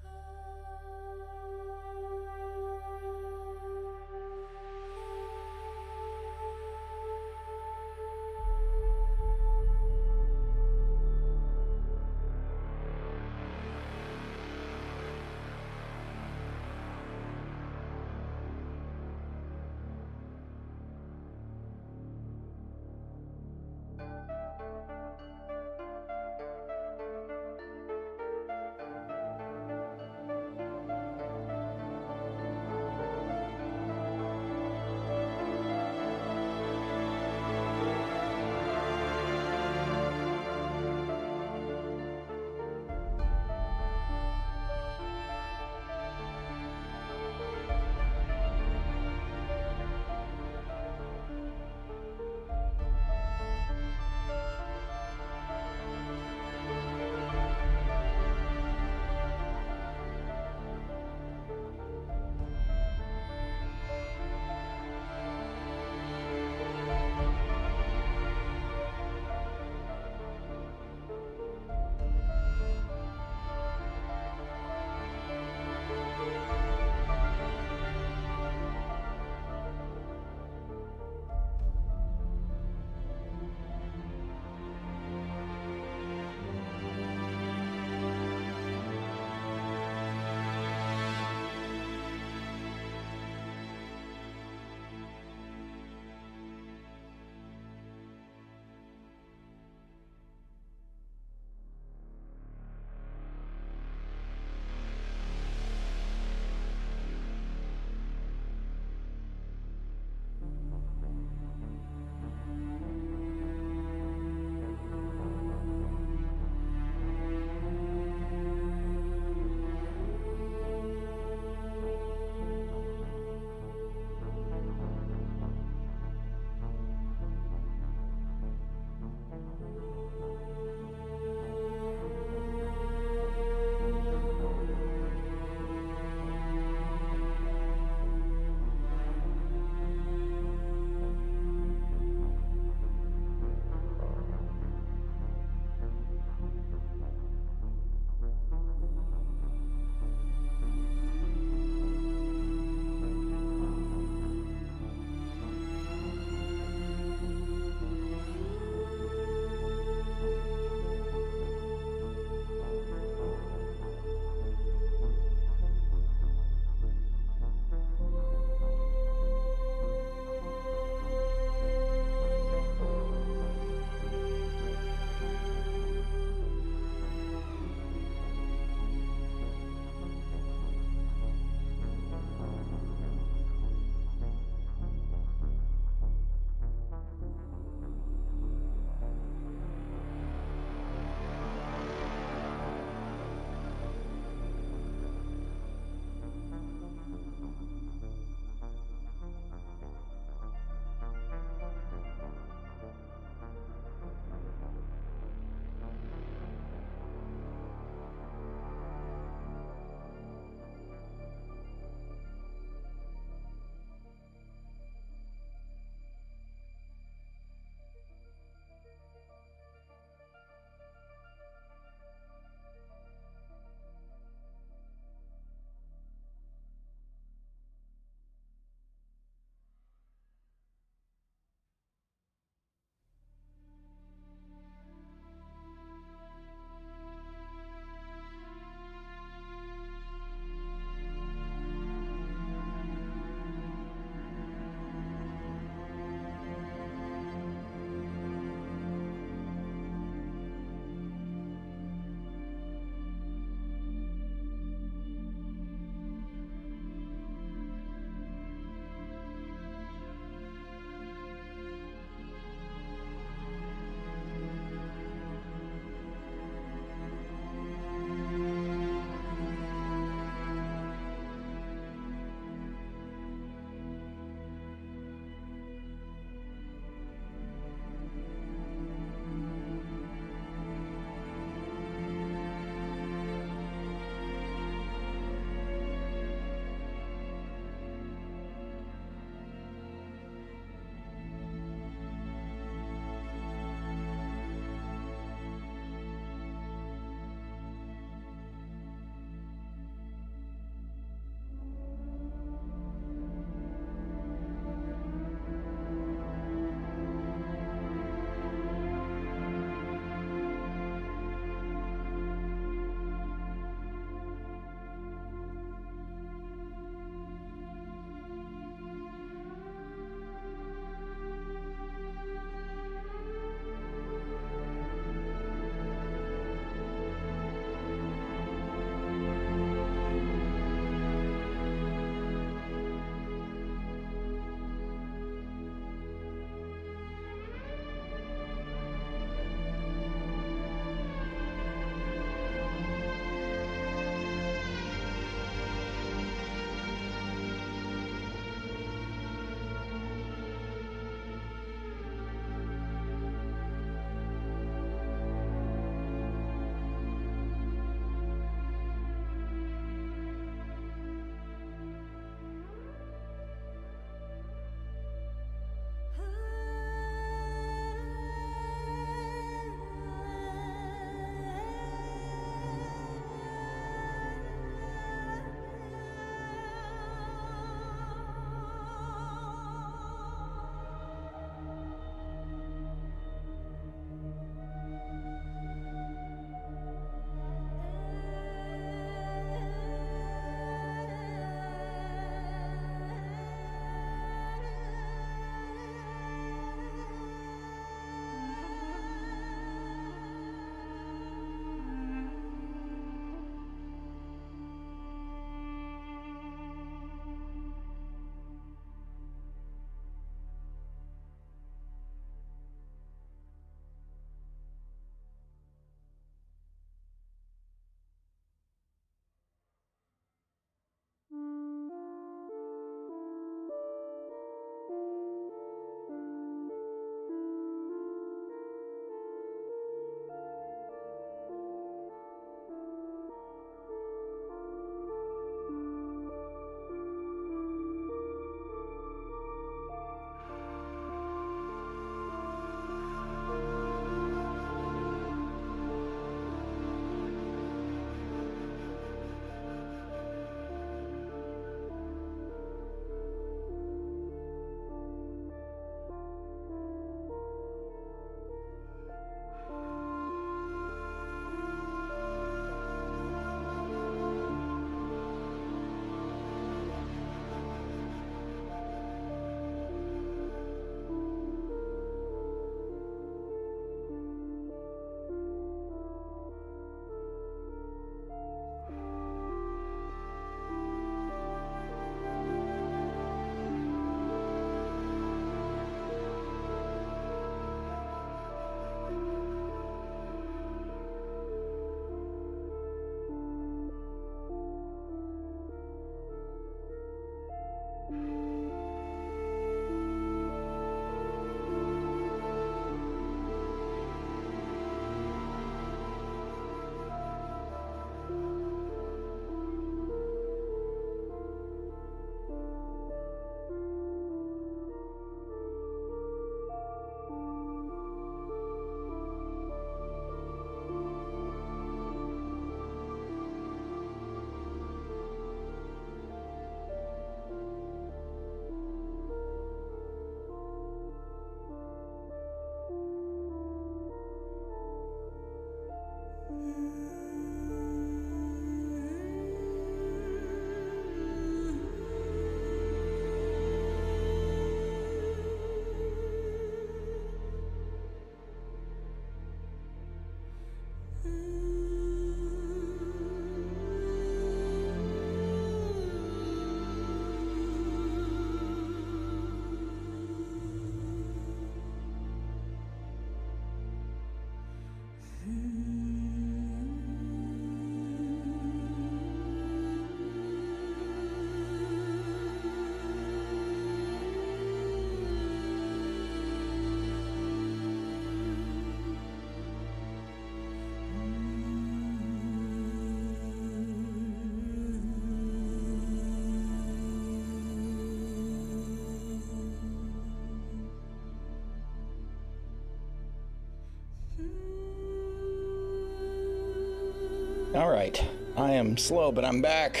All right. I am slow, but I'm back.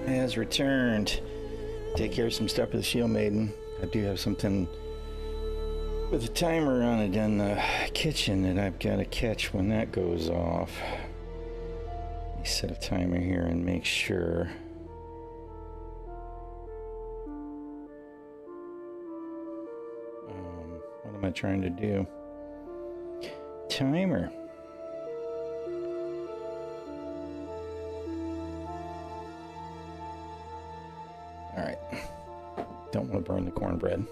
It has returned. Take care of some stuff with the Shield Maiden. I do have something with a timer on it in the kitchen that I've got to catch when that goes off. Let me set a timer here and make sure. What am I trying to do? Timer. All right. Don't want to burn the cornbread.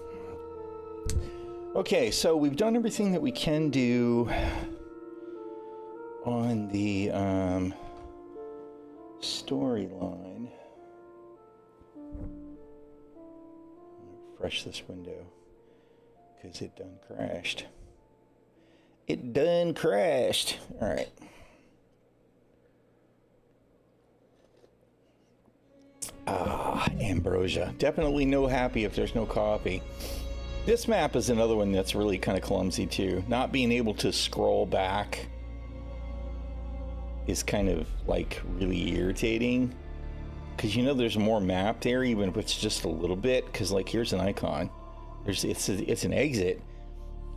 Okay, so we've done everything that we can do on the storyline. Refresh this window because it done crashed. It done crashed. All right. Ambrosia. Definitely no happy if there's no coffee. This map is another one that's really kind of clumsy too. Not being able to scroll back is kind of like really irritating. Because you know there's more map there, even if it's just a little bit. Because like here's an icon. It's an exit.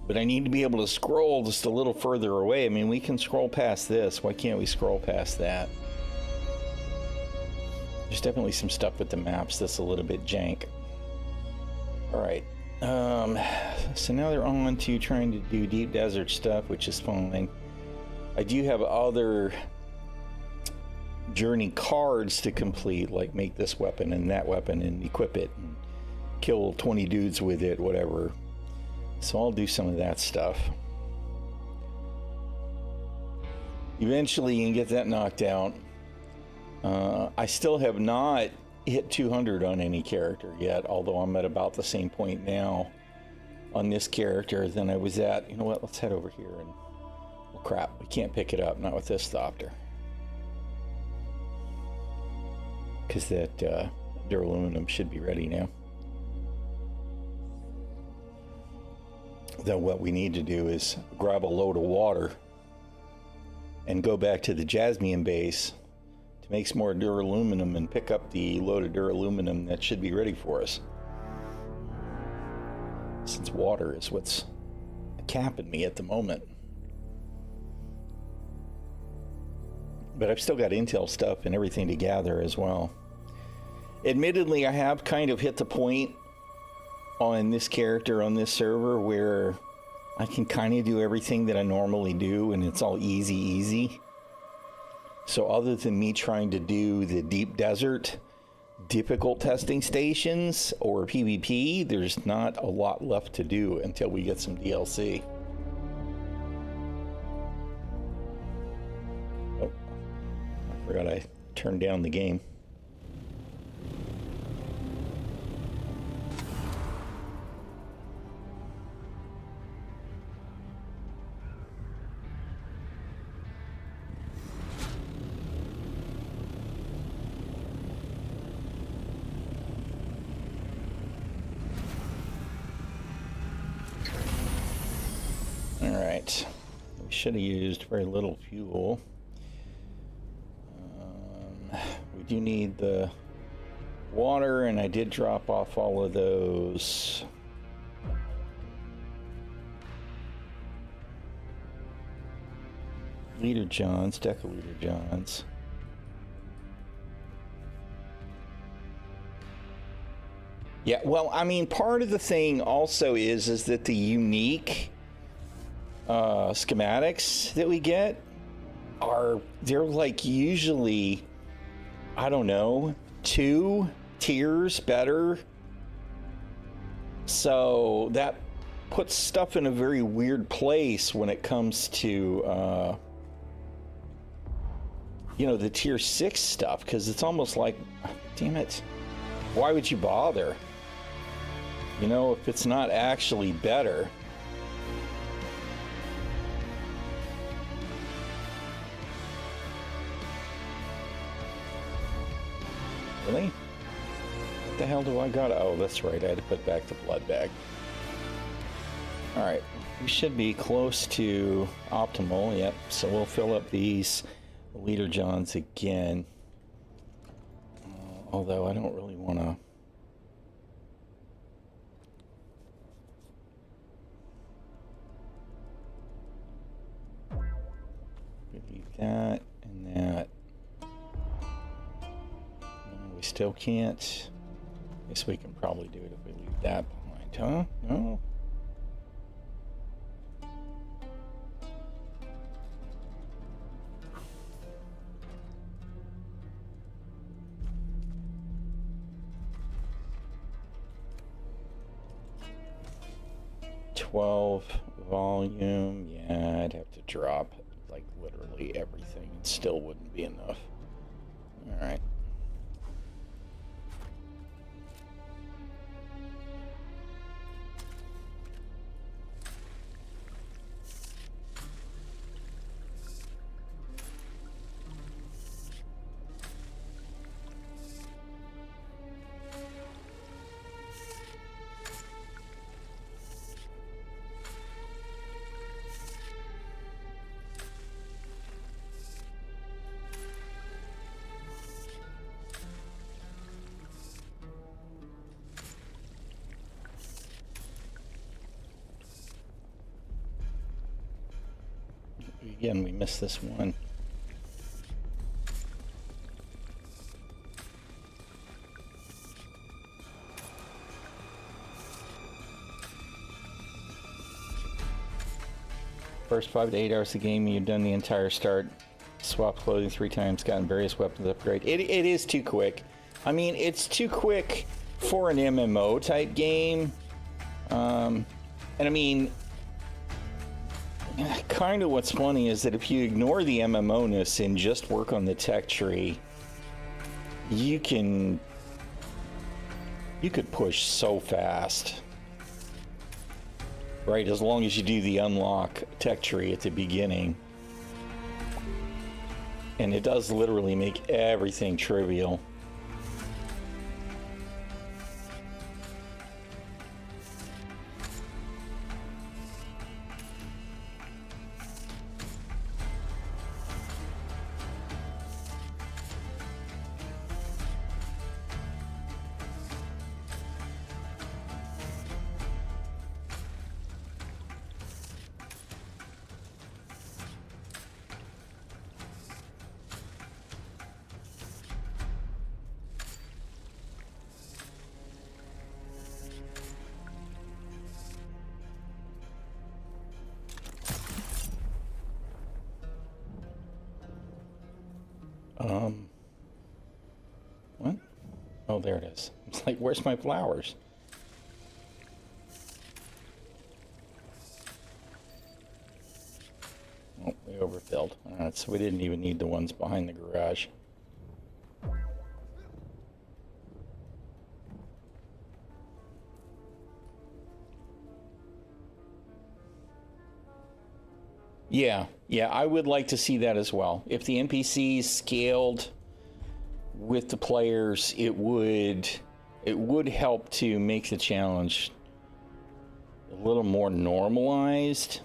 But I need to be able to scroll just a little further away. I mean, we can scroll past this. Why can't we scroll past that? There's definitely some stuff with the maps that's a little bit jank. Alright. So now they're on to trying to do deep desert stuff, which is fine. I do have other journey cards to complete, like make this weapon and that weapon and equip it and kill 20 dudes with it, whatever. So I'll do some of that stuff. Eventually you can get that knocked out. I still have not hit 200 on any character yet, although I'm at about the same point now on this character than I was at. You know what, let's head over here and, well crap, we can't pick it up, not with this Thopter. Because that duraluminum should be ready now. Then what we need to do is grab a load of water and go back to the Jasmian base to make some more duraluminum and pick up the load of duraluminum that should be ready for us. Since water is what's capping me at the moment. But I've still got intel stuff and everything to gather as well. Admittedly, I have kind of hit the point on this character on this server where I can kind of do everything that I normally do and it's all easy. So other than me trying to do the deep desert difficult testing stations or PvP, there's not a lot left to do until we get some DLC. Oh, I forgot I turned down the game. We should have used very little fuel. We do need the water, and I did drop off all of those. Liter Johns, deciliter Johns. Yeah, well, I mean, part of the thing also is that the unique schematics that we get they're like usually, I don't know, 2 tiers better. So that puts stuff in a very weird place when it comes to you know, the tier 6 stuff, because it's almost like, damn it, why would you bother? You know, if it's not actually better. Really? What the hell do I got? Oh, that's right. I had to put back the blood bag. Alright. We should be close to optimal. Yep. So we'll fill up these Leader Johns again. Although I don't really want to. Leave that and that. No, we still can't. I guess we can probably do it if we leave that behind, huh? No? 12 volume. Yeah, I'd have to drop like literally everything. It still wouldn't be enough. All right. Again, we missed this one. First 5 to 8 hours of the game, you've done the entire start, swapped clothing 3 times, gotten various weapons upgrade. It is too quick. I mean, it's too quick for an MMO type game. And I mean, kind of what's funny is that if you ignore the MMO-ness and just work on the tech tree, you could push so fast. Right, as long as you do the unlock tech tree at the beginning. And it does literally make everything trivial. What? Oh, there it is. It's like, where's my flowers? Oh, we overfilled. Alright, so we didn't even need the ones behind the garage. Yeah, I would like to see that as well. If the NPCs scaled with the players, it would help to make the challenge a little more normalized,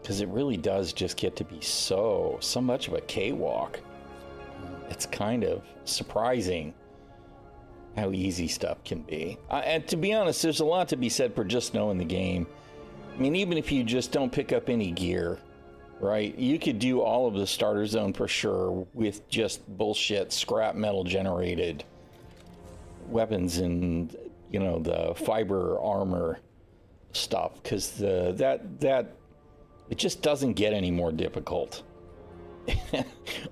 because it really does just get to be so much of a cakewalk. It's kind of surprising how easy stuff can be. And to be honest, there's a lot to be said for just knowing the game. I mean, even if you just don't pick up any gear, right? You could do all of the starter zone for sure with just bullshit scrap metal generated weapons and, you know, the fiber armor stuff, because that it just doesn't get any more difficult.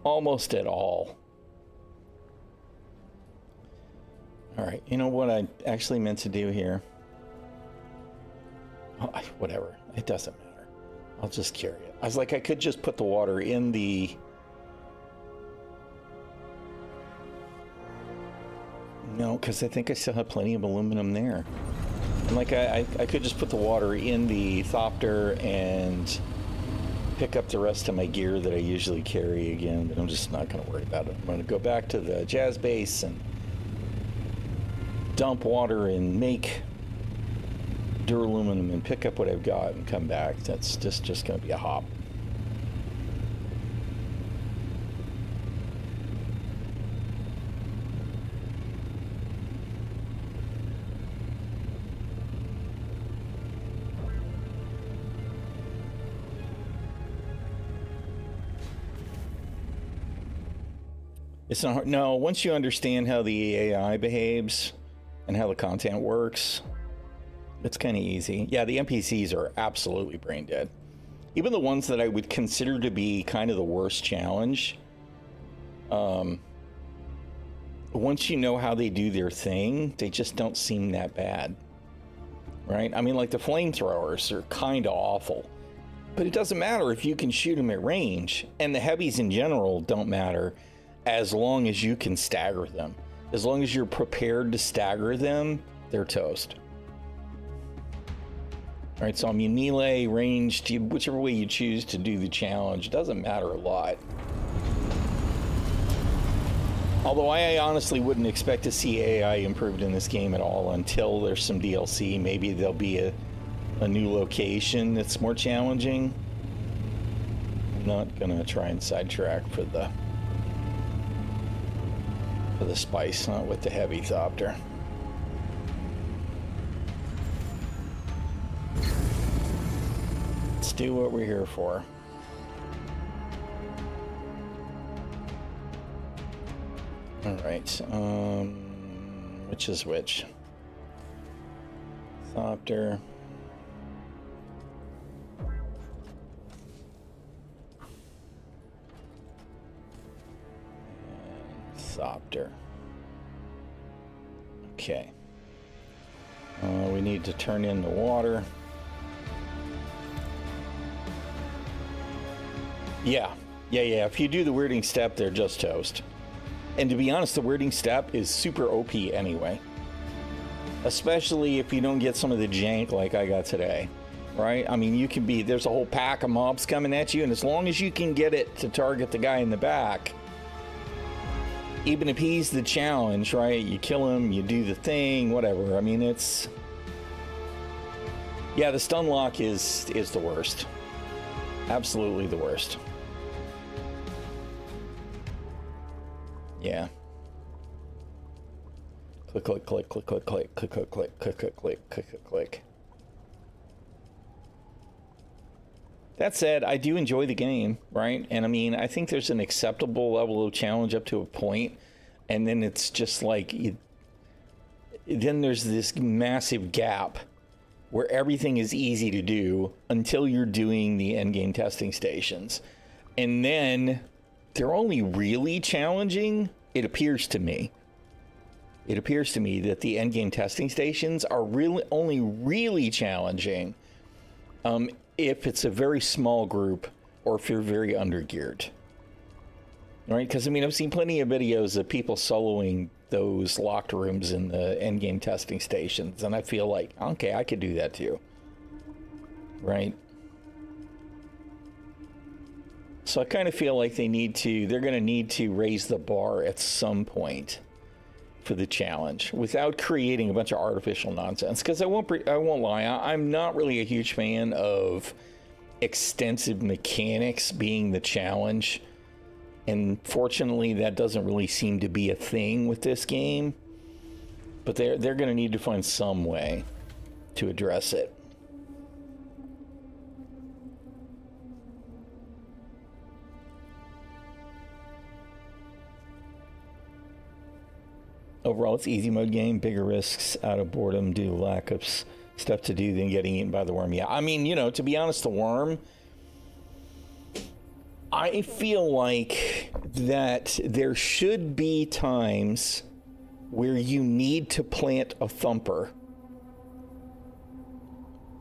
Almost at all. All right, you know what I actually meant to do here? Oh, whatever, it doesn't matter. I'll just carry it. I was like, I could just put the water in the... No, because I think I still have plenty of aluminum there. And like, I could just put the water in the thopter and pick up the rest of my gear that I usually carry again, but I'm just not going to worry about it. I'm going to go back to the jazz base and dump water and make duraluminum and pick up what I've got and come back. That's just going to be a hop. It's not hard. No, once you understand how the AI behaves and how the content works, it's kind of easy. Yeah, the NPCs are absolutely brain dead. Even the ones that I would consider to be kind of the worst challenge, once you know how they do their thing, they just don't seem that bad, right? I mean, like the flamethrowers are kind of awful, but it doesn't matter if you can shoot them at range, and the heavies in general don't matter as long as you can stagger them. As long as you're prepared to stagger them, they're toast. All right, so I mean, melee, ranged, whichever way you choose to do the challenge, doesn't matter a lot. Although I honestly wouldn't expect to see AI improved in this game at all until there's some DLC. Maybe there'll be a new location that's more challenging. I'm not gonna try and sidetrack for the spice, not with the heavy thopter. Let's do what we're here for. All right, which is which? Thopter. Thopter. Okay. We need to turn in the water. Yeah. If you do the weirding step, they're just toast. And to be honest, the weirding step is super OP anyway. Especially if you don't get some of the jank like I got today. Right? I mean, you can be, there's a whole pack of mobs coming at you, and as long as you can get it to target the guy in the back, even if he's the challenge, right? You kill him, you do the thing, whatever. I mean, it's... Yeah, the stun lock is the worst. Absolutely the worst. Yeah. Click, click, click, click, click, click, click, click, click, click, click, click, click, click, click. That said, I do enjoy the game, right? And I mean, I think there's an acceptable level of challenge up to a point, and then it's just like, then there's this massive gap where everything is easy to do until you're doing the endgame testing stations. And then they're only really challenging, it appears to me. It appears to me that the endgame testing stations are really only really challenging if it's a very small group or if you're very undergeared. Right? Because, I mean, I've seen plenty of videos of people soloing those locked rooms in the endgame testing stations, and I feel like, okay, I could do that too. Right? So I kind of feel like they're going to need to raise the bar at some point for the challenge without creating a bunch of artificial nonsense. Because I won't lie, I'm not really a huge fan of extensive mechanics being the challenge. And fortunately, that doesn't really seem to be a thing with this game. But they're going to need to find some way to address it. Overall, it's easy mode game, bigger risks out of boredom due to lack of stuff to do than getting eaten by the worm. Yeah, I mean, you know, to be honest, the worm, I feel like that there should be times where you need to plant a thumper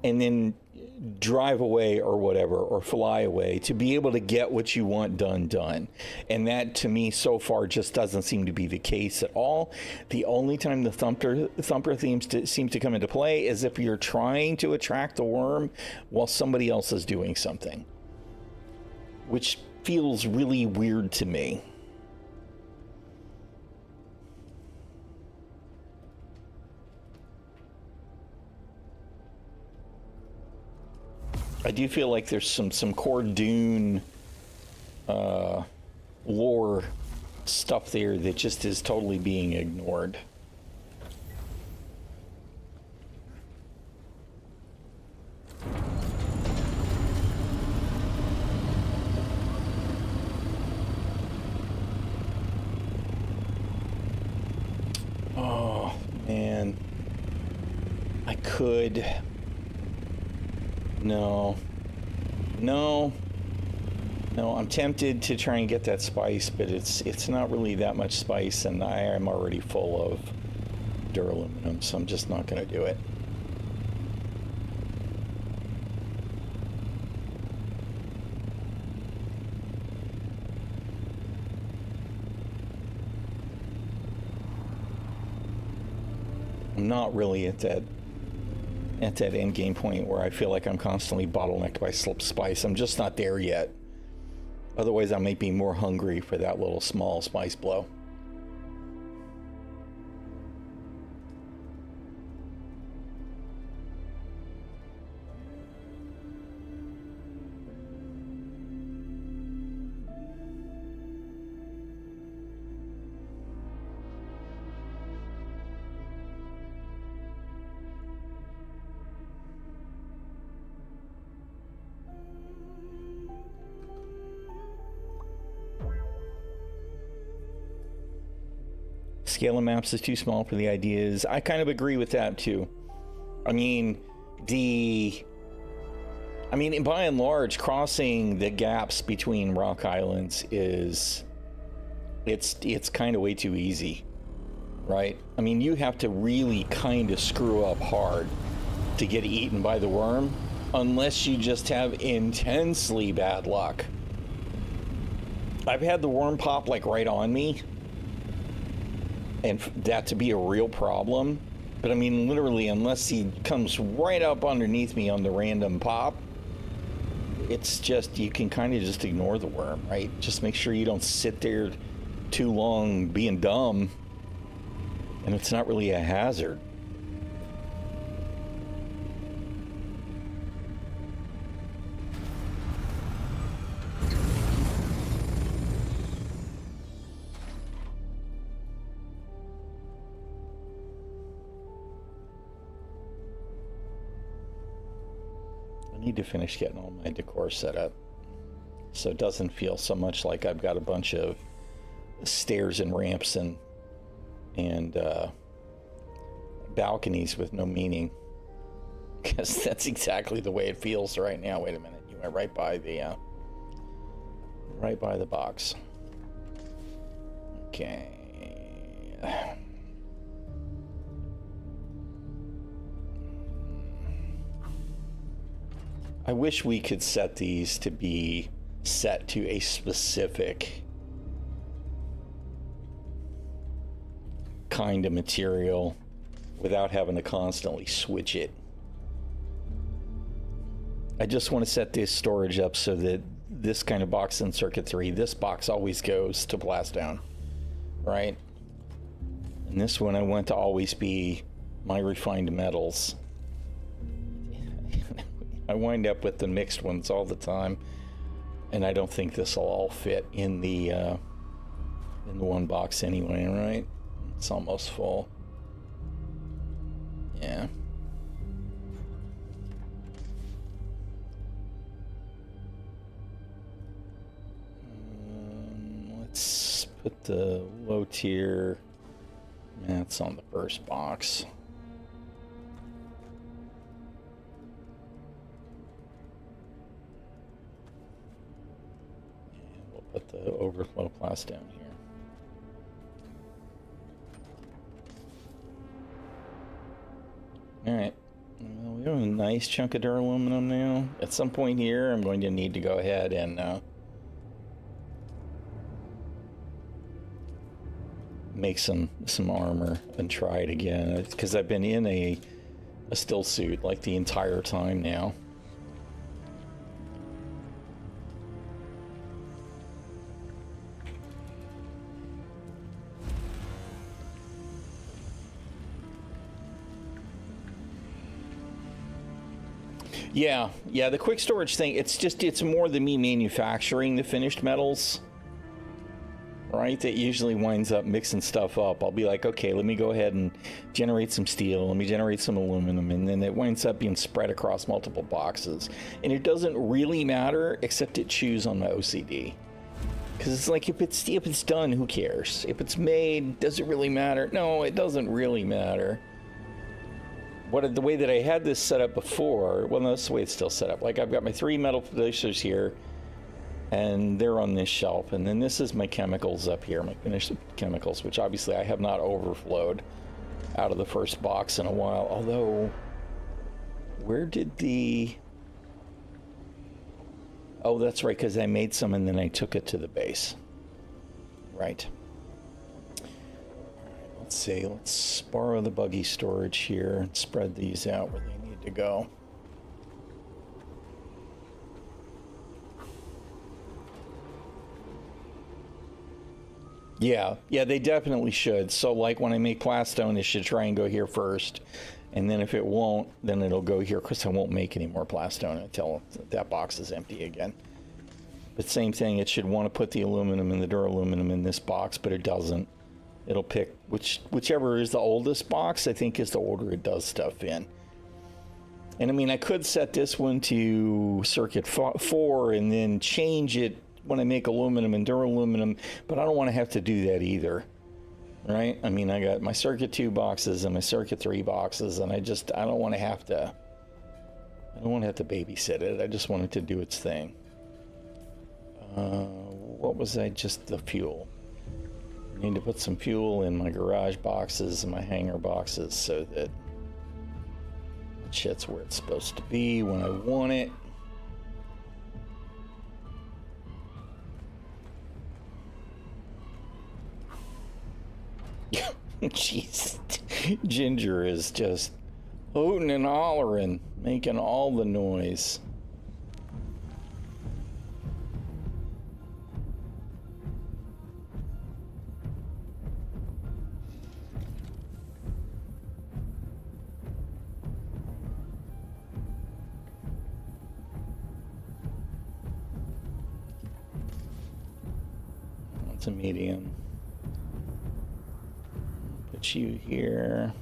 and then drive away or whatever, or fly away to be able to get what you want done. And that, to me, so far just doesn't seem to be the case at all. The only time the thumper seems to come into play is if you're trying to attract the worm while somebody else is doing something, which feels really weird to me. I do feel like there's some core Dune lore stuff there that just is totally being ignored. could... No, I'm tempted to try and get that spice, but it's not really that much spice, and I am already full of duraluminum, so I'm just not going to do it. I'm not really at that end game point where I feel like I'm constantly bottlenecked by spice. I'm just not there yet. Otherwise, I might be more hungry for that little small spice blow. Scale of maps is too small for the ideas. I kind of agree with that too. I mean, by and large, crossing the gaps between rock islands it's kind of way too easy, right? I mean, you have to really kind of screw up hard to get eaten by the worm, unless you just have intensely bad luck. I've had the worm pop like right on me, and that to be a real problem. But I mean, literally, unless he comes right up underneath me on the random pop, it's just, you can kind of just ignore the worm, right? Just make sure you don't sit there too long being dumb, and it's not really a hazard. Need to finish getting all my decor set up so it doesn't feel so much like I've got a bunch of stairs and ramps and balconies with no meaning, because that's exactly the way it feels right now. Wait a minute, you went right by the box. Okay. I wish we could set these to be set to a specific kind of material without having to constantly switch it. I just want to set this storage up so that this kind of box in Circuit 3, this box always goes to blast down, right? And this one I want to always be my refined metals. I wind up with the mixed ones all the time, and I don't think this will all fit in the one box anyway, right? It's almost full. Yeah. Let's put the low tier. That's on the first box. Put the overflow class down here. All right. Well, we have a nice chunk of duraluminum now. At some point here, I'm going to need to go ahead and make some armor and try it again, because I've been in a still suit like the entire time now. Yeah, the quick storage thing, it's more than me manufacturing the finished metals, right? That usually winds up mixing stuff up. I'll be like, okay, let me go ahead and generate some steel, let me generate some aluminum, and then it winds up being spread across multiple boxes. And it doesn't really matter, except it chews on my OCD. Because it's like, if it's done, who cares? If it's made, does it really matter? No, it doesn't really matter. the way that I had this set up before, well, no, that's the way it's still set up. Like, I've got my 3 metal placers here, and they're on this shelf, and then this is my chemicals up here, my finished chemicals, which obviously I have not overflowed out of the first box in a while. Although, where did the... Oh, that's right, because I made some and then I took it to the base. Right. Let's see, let's borrow the buggy storage here and spread these out where they need to go. Yeah, they definitely should. So like when I make plastone, it should try and go here first. And then if it won't, then it'll go here, because I won't make any more plastone until that box is empty again. But same thing, it should want to put the aluminum and the duraluminum in this box, but it doesn't. It'll pick whichever is the oldest box, I think, is the order it does stuff in. And I mean, I could set this one to circuit 4 and then change it when I make aluminum and duraluminum, but I don't want to have to do that either. Right? I mean, I got my circuit 2 boxes and my circuit 3 boxes, and I don't want to have to babysit it. I just want it to do its thing. What was just the fuel? I need to put some fuel in my garage boxes and my hangar boxes so that shit's where it's supposed to be when I want it. Jeez, Ginger is just hooting and hollering, making all the noise. That's a medium. Put you here.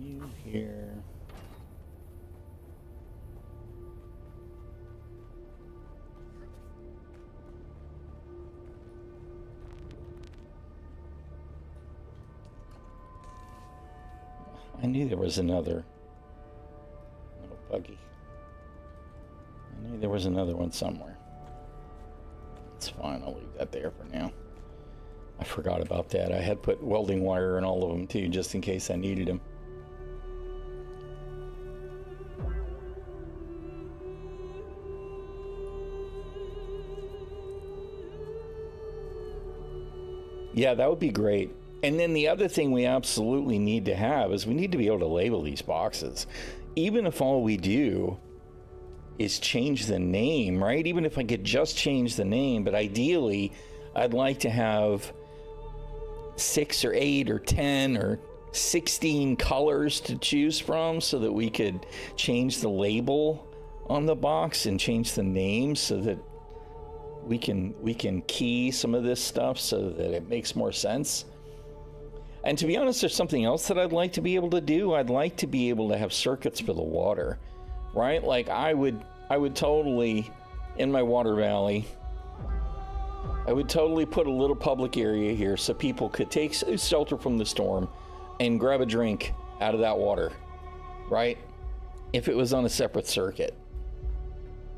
You here. I knew there was another little buggy. I knew there was another one somewhere. It's fine, I'll leave that there for now. I forgot about that. I had put welding wire in all of them too, just in case I needed them. Yeah, that would be great. And then the other thing we absolutely need to have is we need to be able to label these boxes. Even if all we do is change the name, right? Even if I could just change the name, but ideally I'd like to have 6 or 8 or 10 or 16 colors to choose from so that we could change the label on the box and change the name so that we can key some of this stuff so that it makes more sense. And to be honest, there's something else that I'd like to be able to do. I'd like to be able to have circuits for the water, right? Like I would totally, in my water valley, I would totally put a little public area here so people could take shelter from the storm and grab a drink out of that water, right? If it was on a separate circuit,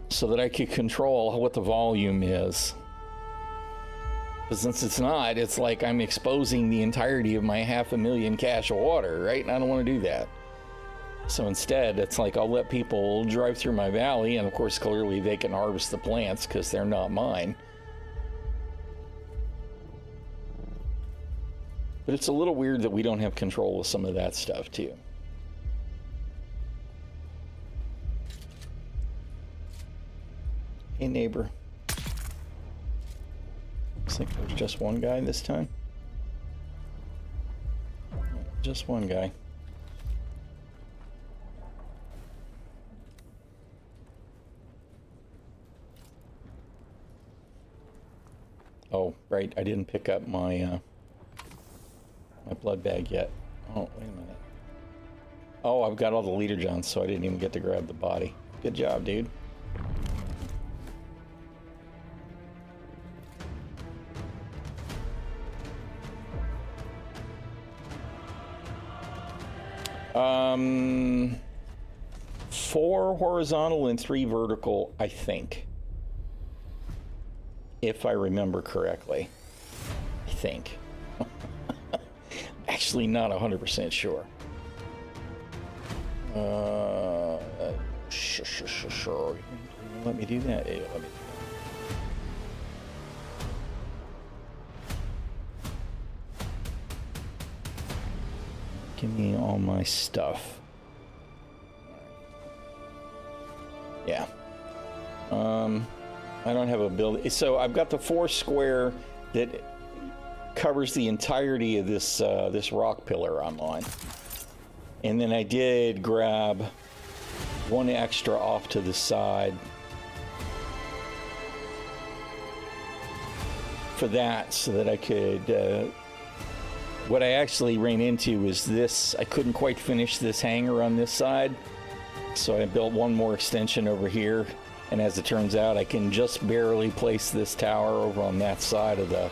so that I could control what the volume is. But since it's not, it's like I'm exposing the entirety of my 500,000 cache of water, right? And I don't want to do that. So instead, it's like I'll let people drive through my valley, and of course, clearly they can harvest the plants because they're not mine. But it's a little weird that we don't have control of some of that stuff too. Hey neighbor. Looks like there's just one guy this time. Just one guy. Oh, right, I didn't pick up my my blood bag yet. Oh, wait a minute. Oh, I've got all the leader johns, so I didn't even get to grab the body. Good job, dude. Um, 4 horizontal and 3 vertical, I think. If I remember correctly. I think. Actually, not 100% sure. Sure. Let me do that. Yeah, let me. Give me all my stuff. Yeah. I don't have a build. So I've got the 4 square that covers the entirety of this this rock pillar online. And then I did grab 1 extra off to the side for that, so that I could. What I actually ran into was this. I couldn't quite finish this hangar on this side, so I built 1 more extension over here. And as it turns out, I can just barely place this tower over on that side of the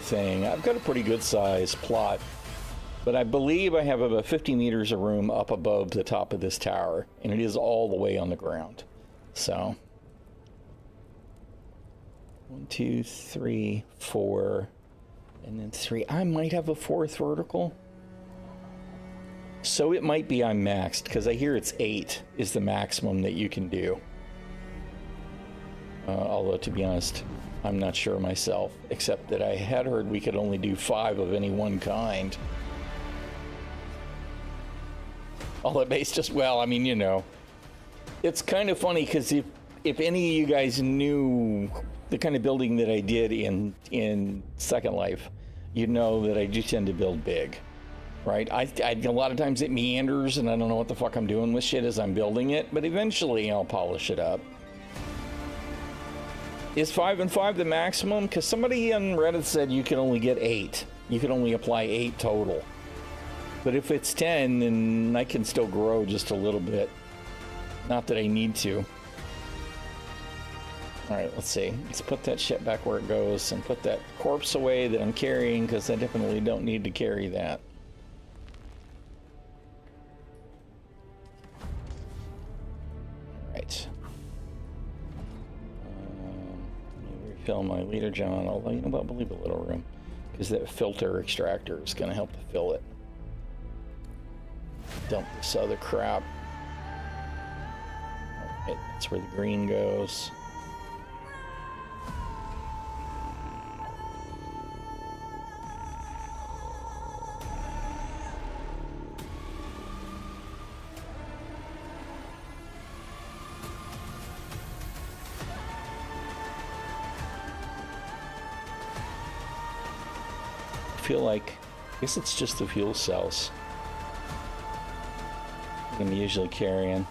thing. I've got a pretty good size plot, but I believe I have about 50 meters of room up above the top of this tower, and it is all the way on the ground. So 1, 2, 3, 4, and then 3. I might have a 4th vertical. So it might be I'm maxed, because I hear it's 8 is the maximum that you can do. Although, to be honest, I'm not sure myself, except that I had heard we could only do 5 of any one kind. Although based just, well, I mean, you know, it's kind of funny, because if any of you guys knew the kind of building that I did in Second Life, you'd know that I do tend to build big, right? I a lot of times it meanders, and I don't know what the fuck I'm doing with shit as I'm building it, but eventually I'll polish it up. Is 5 and 5 the maximum? Because somebody on Reddit said you can only get 8. You can only apply 8 total. But if it's 10, then I can still grow just a little bit. Not that I need to. Alright, let's see. Let's put that shit back where it goes and put that corpse away that I'm carrying, because I definitely don't need to carry that. Alright. Fill my leader john, although, you know what, we'll leave a little room, because that filter extractor is going to help to fill it. Dump this other crap. Alright, that's where the green goes. Feel like, I guess it's just the fuel cells I'm usually carrying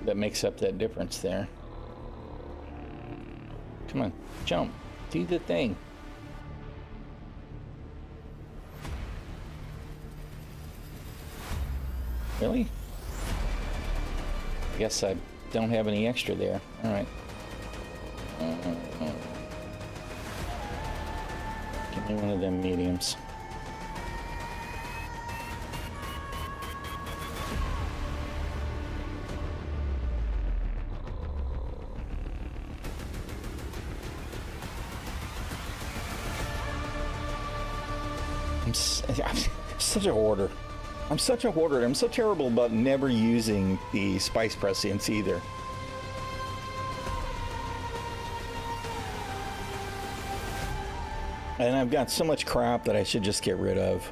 that makes up that difference there. Come on, jump, do the thing. Really? I guess I don't have any extra there. All right. Give me one of them mediums. I'm such a hoarder. I'm such a hoarder. I'm so terrible about never using the spice prescience either. And I've got so much crap that I should just get rid of.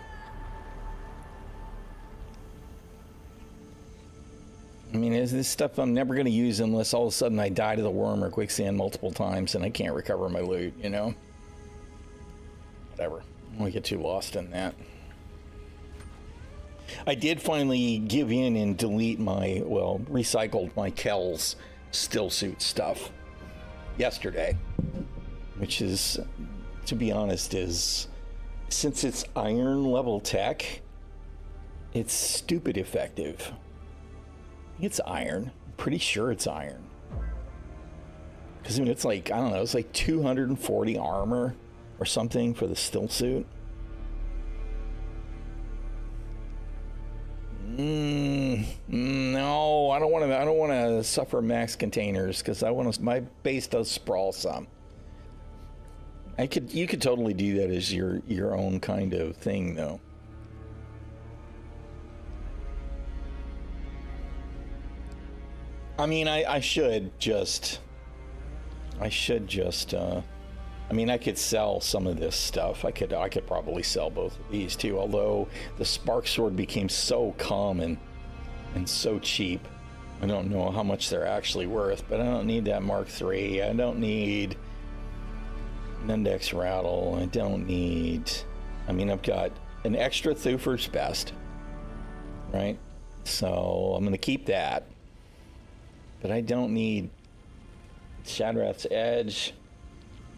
I mean, is this stuff I'm never going to use unless all of a sudden I die to the worm or quicksand multiple times and I can't recover my loot, you know? Whatever. I won't get too lost in that. I did finally give in and delete my, well, recycled my Kel's still suit stuff yesterday, which is, to be honest, is since it's iron level tech, it's stupid effective. I think it's iron. I'm pretty sure it's iron. Because I mean, it's like, I don't know, it's like 240 armor or something for the still suit. No, I don't want to. I don't want to suffer max containers because I want to. My base does sprawl some. You could totally do that as your own kind of thing, though. I mean, I should just. I mean, I could sell some of this stuff. I could probably sell both of these too. Although the spark sword became so common and so cheap, I don't know how much they're actually worth. But I don't need that Mark III. I don't need Mendex Rattle. I don't need. I mean, I've got an extra Thufir's Best, right? So I'm gonna keep that. But I don't need Shadrath's Edge.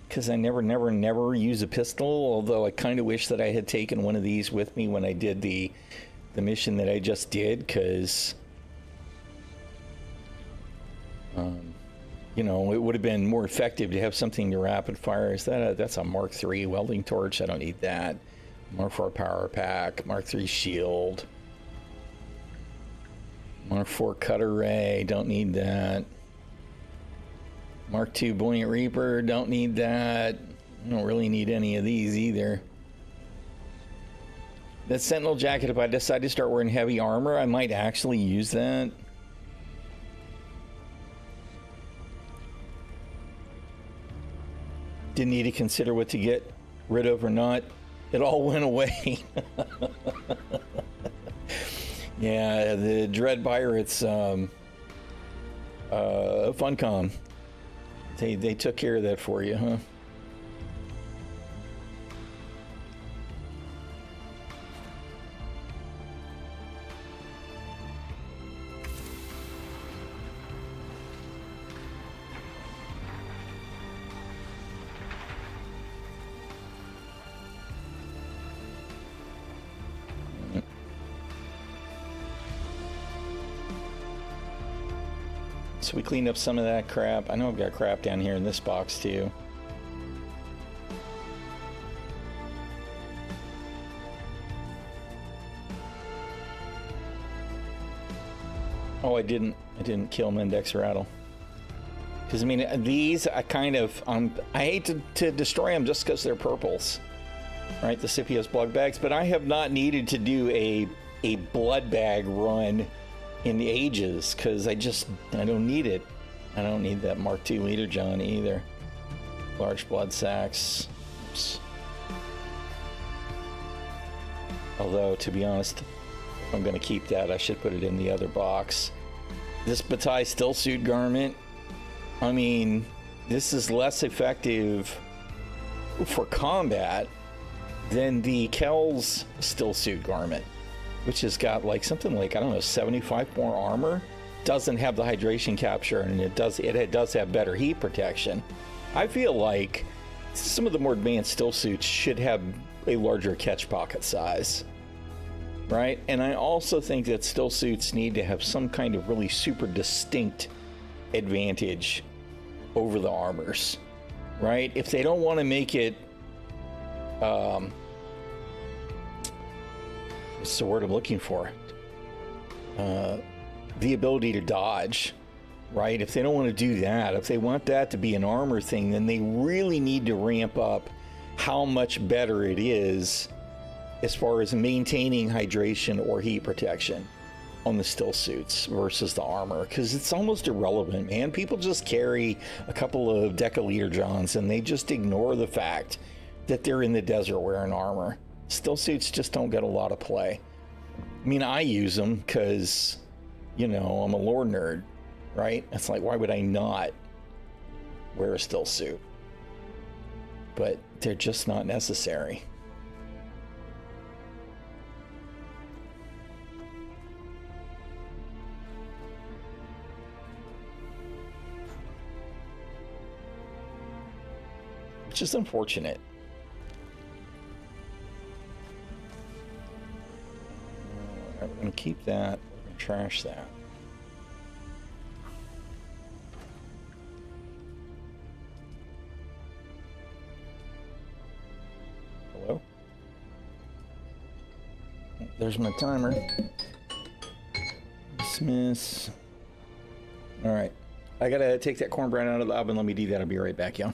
Because I never use a pistol, although I kind of wish that I had taken one of these with me when I did the mission that I just did, because, you know, it would have been more effective to have something to rapid fire. That's a Mark III welding torch. I don't need that. Mark IV power pack, Mark III shield, Mark IV cutter ray, don't need that. Mark II Buoyant Reaper, don't need that. I don't really need any of these either. That Sentinel jacket, if I decide to start wearing heavy armor, I might actually use that. Didn't need to consider what to get rid of or not. It all went away. Yeah, the Dread Pirates, Funcom. They took care of that for you, huh? So we cleaned up some of that crap. I know I've got crap down here in this box too. Oh, I didn't kill Mendex Rattle. Because I mean, these I kind of I hate to destroy them just because they're purples, right? The Scipios blood bags, but I have not needed to do a blood bag run in the ages, because I don't need it. I don't need that Mark II Leader John either. Large blood sacks. Oops. Although, to be honest, if I'm going to keep that, I should put it in the other box. This Bataille still suit garment, I mean, this is less effective for combat than the Kel's still suit garment, which has got like something like, I don't know, 75 more armor. Doesn't have the hydration capture, and it does have better heat protection. I feel like some of the more advanced still suits should have a larger catch pocket size, right? And I also think that still suits need to have some kind of really super distinct advantage over the armors, right? If they don't want to make it what's the word I'm looking for? The ability to dodge, right? If they don't want to do that, if they want that to be an armor thing, then they really need to ramp up how much better it is as far as maintaining hydration or heat protection on the still suits versus the armor, because it's almost irrelevant, man. People just carry a couple of Decaliter Johns and they just ignore the fact that they're in the desert wearing armor. Still suits just don't get a lot of play. I mean, I use them because, you know, I'm a lore nerd, right? It's like, why would I not wear a still suit? But they're just not necessary. Which is unfortunate. keep that. We're gonna trash that. Hello? There's my timer. Dismiss. All right. I gotta take that cornbread out of the oven. Let me do that. I'll be right back, y'all.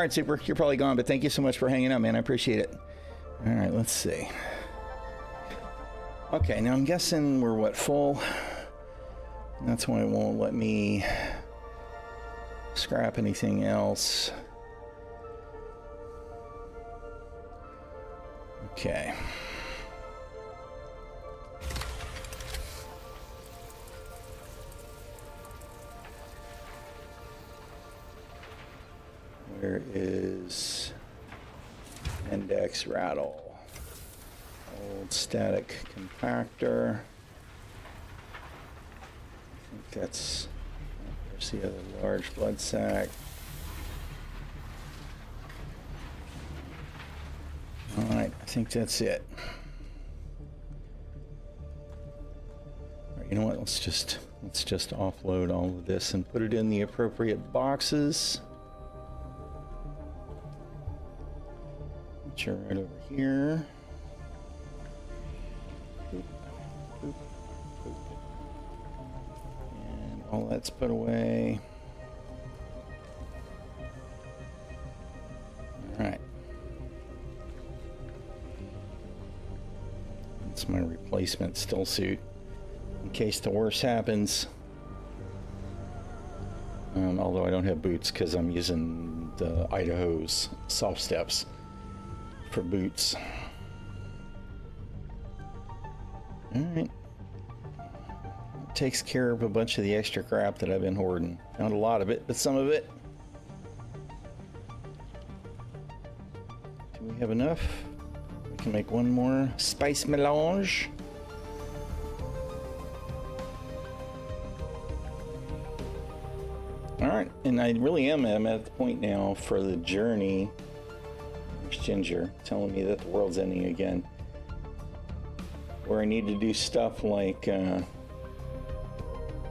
All right, Super, you're probably gone, but thank you so much for hanging out, man. I appreciate it. All right, let's see. Okay, now I'm guessing we're what, full? That's why it won't let me scrap anything else. Okay. Where is index rattle? Old static compactor. I think that's, there's the other large blood sac. Alright, I think that's it. Alright, you know what? Let's just offload all of this and put it in the appropriate boxes. Which are right over here. Boop, boop, boop. And all that's put away. Alright. That's my replacement still suit in case the worst happens. Although I don't have boots because I'm using the Idaho's soft steps for boots. Alright. Takes care of a bunch of the extra crap that I've been hoarding. Not a lot of it, but some of it. Do we have enough? We can make one more spice melange. Alright, and I really am I'm at the point now for the journey. There's Ginger telling me that the world's ending again. Where I need to do stuff like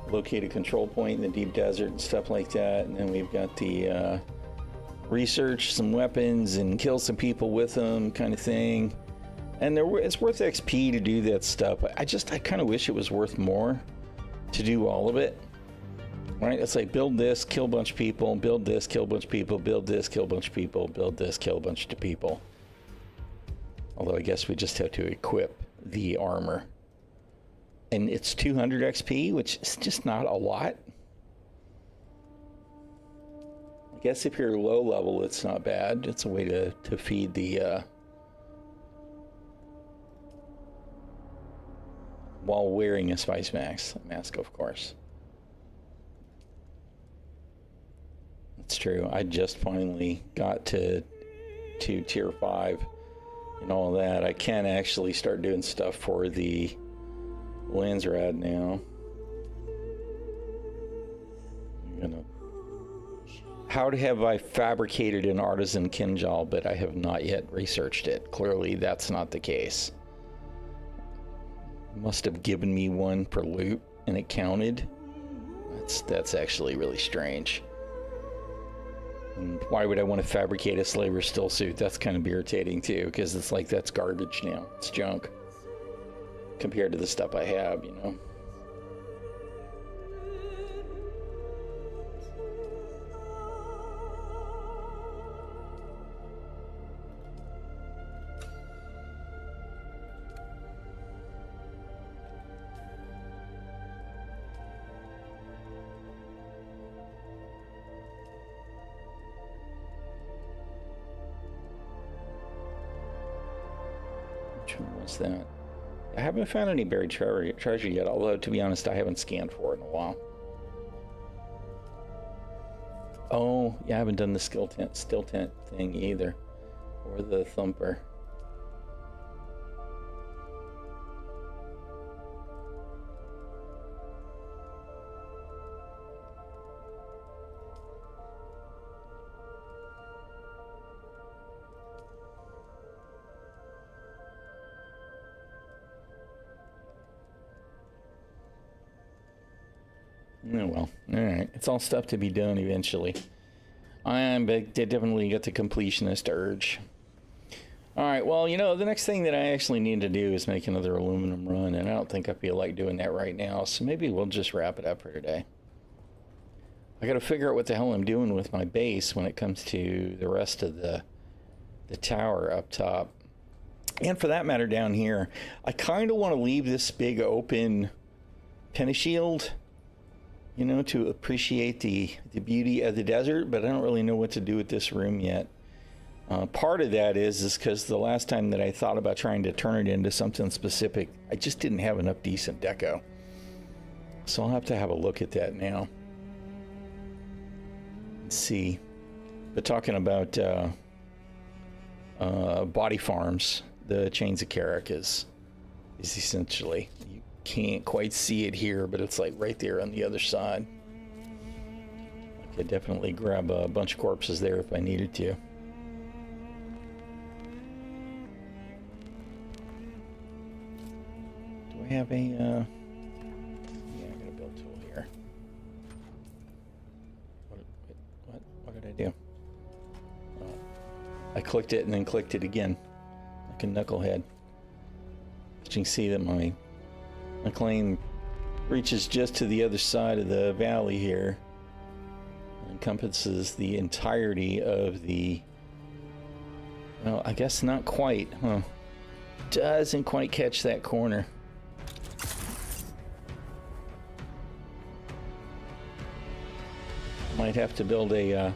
locate a control point in the deep desert and stuff like that. And then we've got the research some weapons and kill some people with them kind of thing. And it's worth XP to do that stuff. I kind of wish it was worth more to do all of it. Right? It's like build this, kill a bunch of people, build this, kill a bunch of people, build this, kill a bunch of people, build this, kill a bunch of people. Although I guess we just have to equip the armor. And it's 200 XP, which is just not a lot. I guess if you're low level, it's not bad. It's a way to feed the... while wearing a spice mask, of course. It's true. I just finally got to tier 5 and all that. I can actually start doing stuff for the Landsrad now. How have I fabricated an artisan kinjal, but I have not yet researched it. Clearly that's not the case. Must have given me one per loot and it counted. That's actually really strange. And why would I want to fabricate a slaver still suit? That's kind of irritating too, because it's like that's garbage now. It's junk compared to the stuff I have, you know. That I haven't found any buried treasure yet, although to be honest I haven't scanned for it in a while. Oh yeah, I haven't done the still tent thing either, or the thumper. Oh well, alright. It's all stuff to be done eventually. I definitely got the completionist urge. Alright, well, you know, the next thing that I actually need to do is make another aluminum run, and I don't think I feel like doing that right now, so maybe we'll just wrap it up for today. I gotta figure out what the hell I'm doing with my base when it comes to the rest of the tower up top. And for that matter, down here, I kind of want to leave this big open pentashield, you know, to appreciate the beauty of the desert, but I don't really know what to do with this room yet. Part of that is because the last time that I thought about trying to turn it into something specific, I just didn't have enough decent deco. So I'll have to have a look at that now and see. But talking about body farms, the Chains of Carrick is essentially, you can't quite see it here, but it's like right there on the other side. I could definitely grab a bunch of corpses there if I needed to. Do I have a yeah, I got a build tool here. What did I do? Oh, I clicked it and then clicked it again, like a knucklehead. But you can see that my claim reaches just to the other side of the valley here. It encompasses the entirety of the, well, I guess not quite, huh? Doesn't quite catch that corner. Might have to build a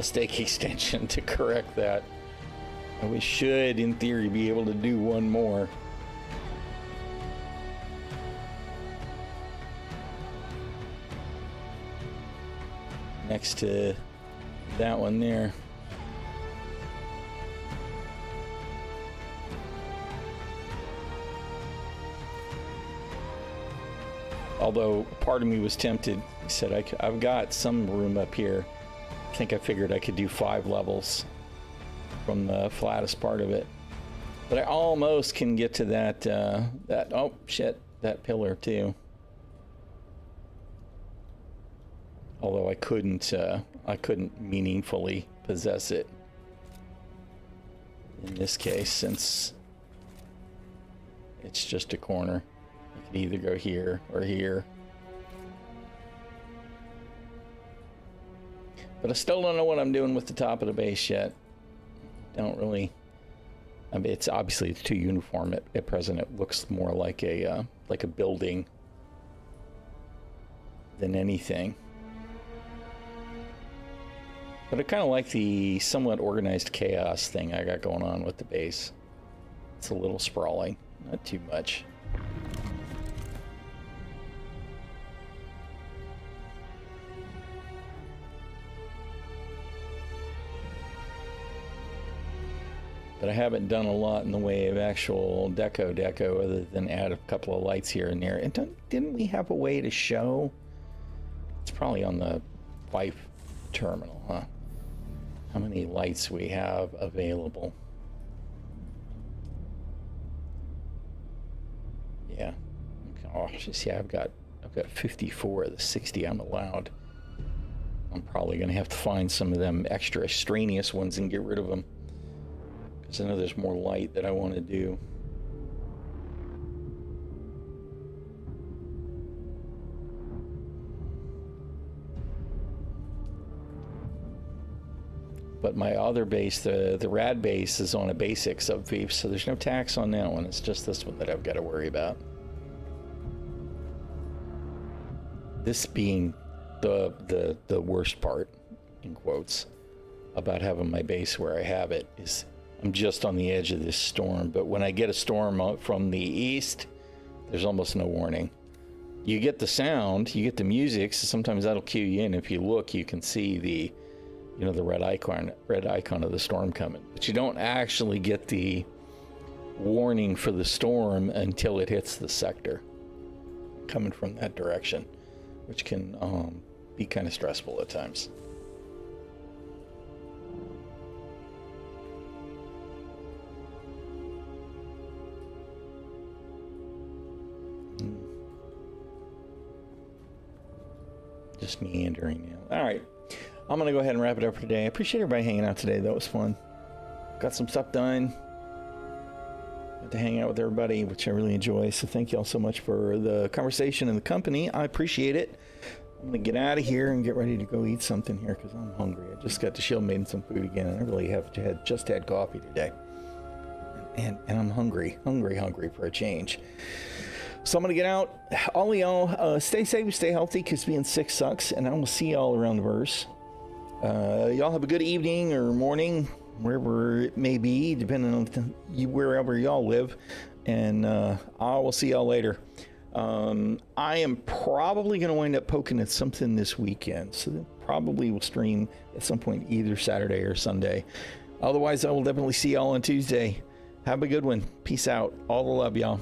stake extension to correct that. And we should, in theory, be able to do one more. Next to that one there. Although part of me was tempted. He said, I've got some room up here. I think I figured I could do 5 levels from the flattest part of it. But I almost can get to that, oh shit, that pillar too. Although I couldn't meaningfully possess it in this case, since it's just a corner. I could either go here or here. But I still don't know what I'm doing with the top of the base yet. Don't really. I mean, it's too uniform at present. It looks more like a building than anything. But I kind of like the somewhat organized chaos thing I got going on with the base. It's a little sprawling, not too much. But I haven't done a lot in the way of actual deco other than add a couple of lights here and there. And didn't we have a way to show? It's probably on the wife terminal, huh? How many lights we have available. Yeah. Oh, see, I've got 54 of the 60 I'm allowed. I'm probably gonna have to find some of them extra extraneous ones and get rid of them. I know there's more light that I want to do. But my other base, the rad base, is on a basic subfief, so there's no tax on that one. It's just this one that I've got to worry about. This being the worst part, in quotes, about having my base where I have it is I'm just on the edge of this storm, but when I get a storm from the east, there's almost no warning. You get the sound, you get the music, so sometimes that'll cue you in. If you look, you can see the red icon of the storm coming. But you don't actually get the warning for the storm until it hits the sector coming from that direction, which can be kind of stressful at times. Just meandering now. All right, I'm gonna go ahead and wrap it up for today. I appreciate everybody hanging out today. That was fun. Got some stuff done. Got to hang out with everybody, which I really enjoy. So thank you all so much for the conversation and the company. I appreciate it. I'm gonna get out of here and get ready to go eat something here because I'm hungry. I just got to shield making some food again, and I really have just had coffee today, and I'm hungry for a change. So I'm going to get out. All of y'all, stay safe, stay healthy, because being sick sucks, and I will see y'all around the verse. Y'all have a good evening or morning, wherever it may be, depending on wherever y'all live, and I will see y'all later. I am probably going to wind up poking at something this weekend, so probably will stream at some point either Saturday or Sunday. Otherwise, I will definitely see y'all on Tuesday. Have a good one. Peace out. All the love, y'all.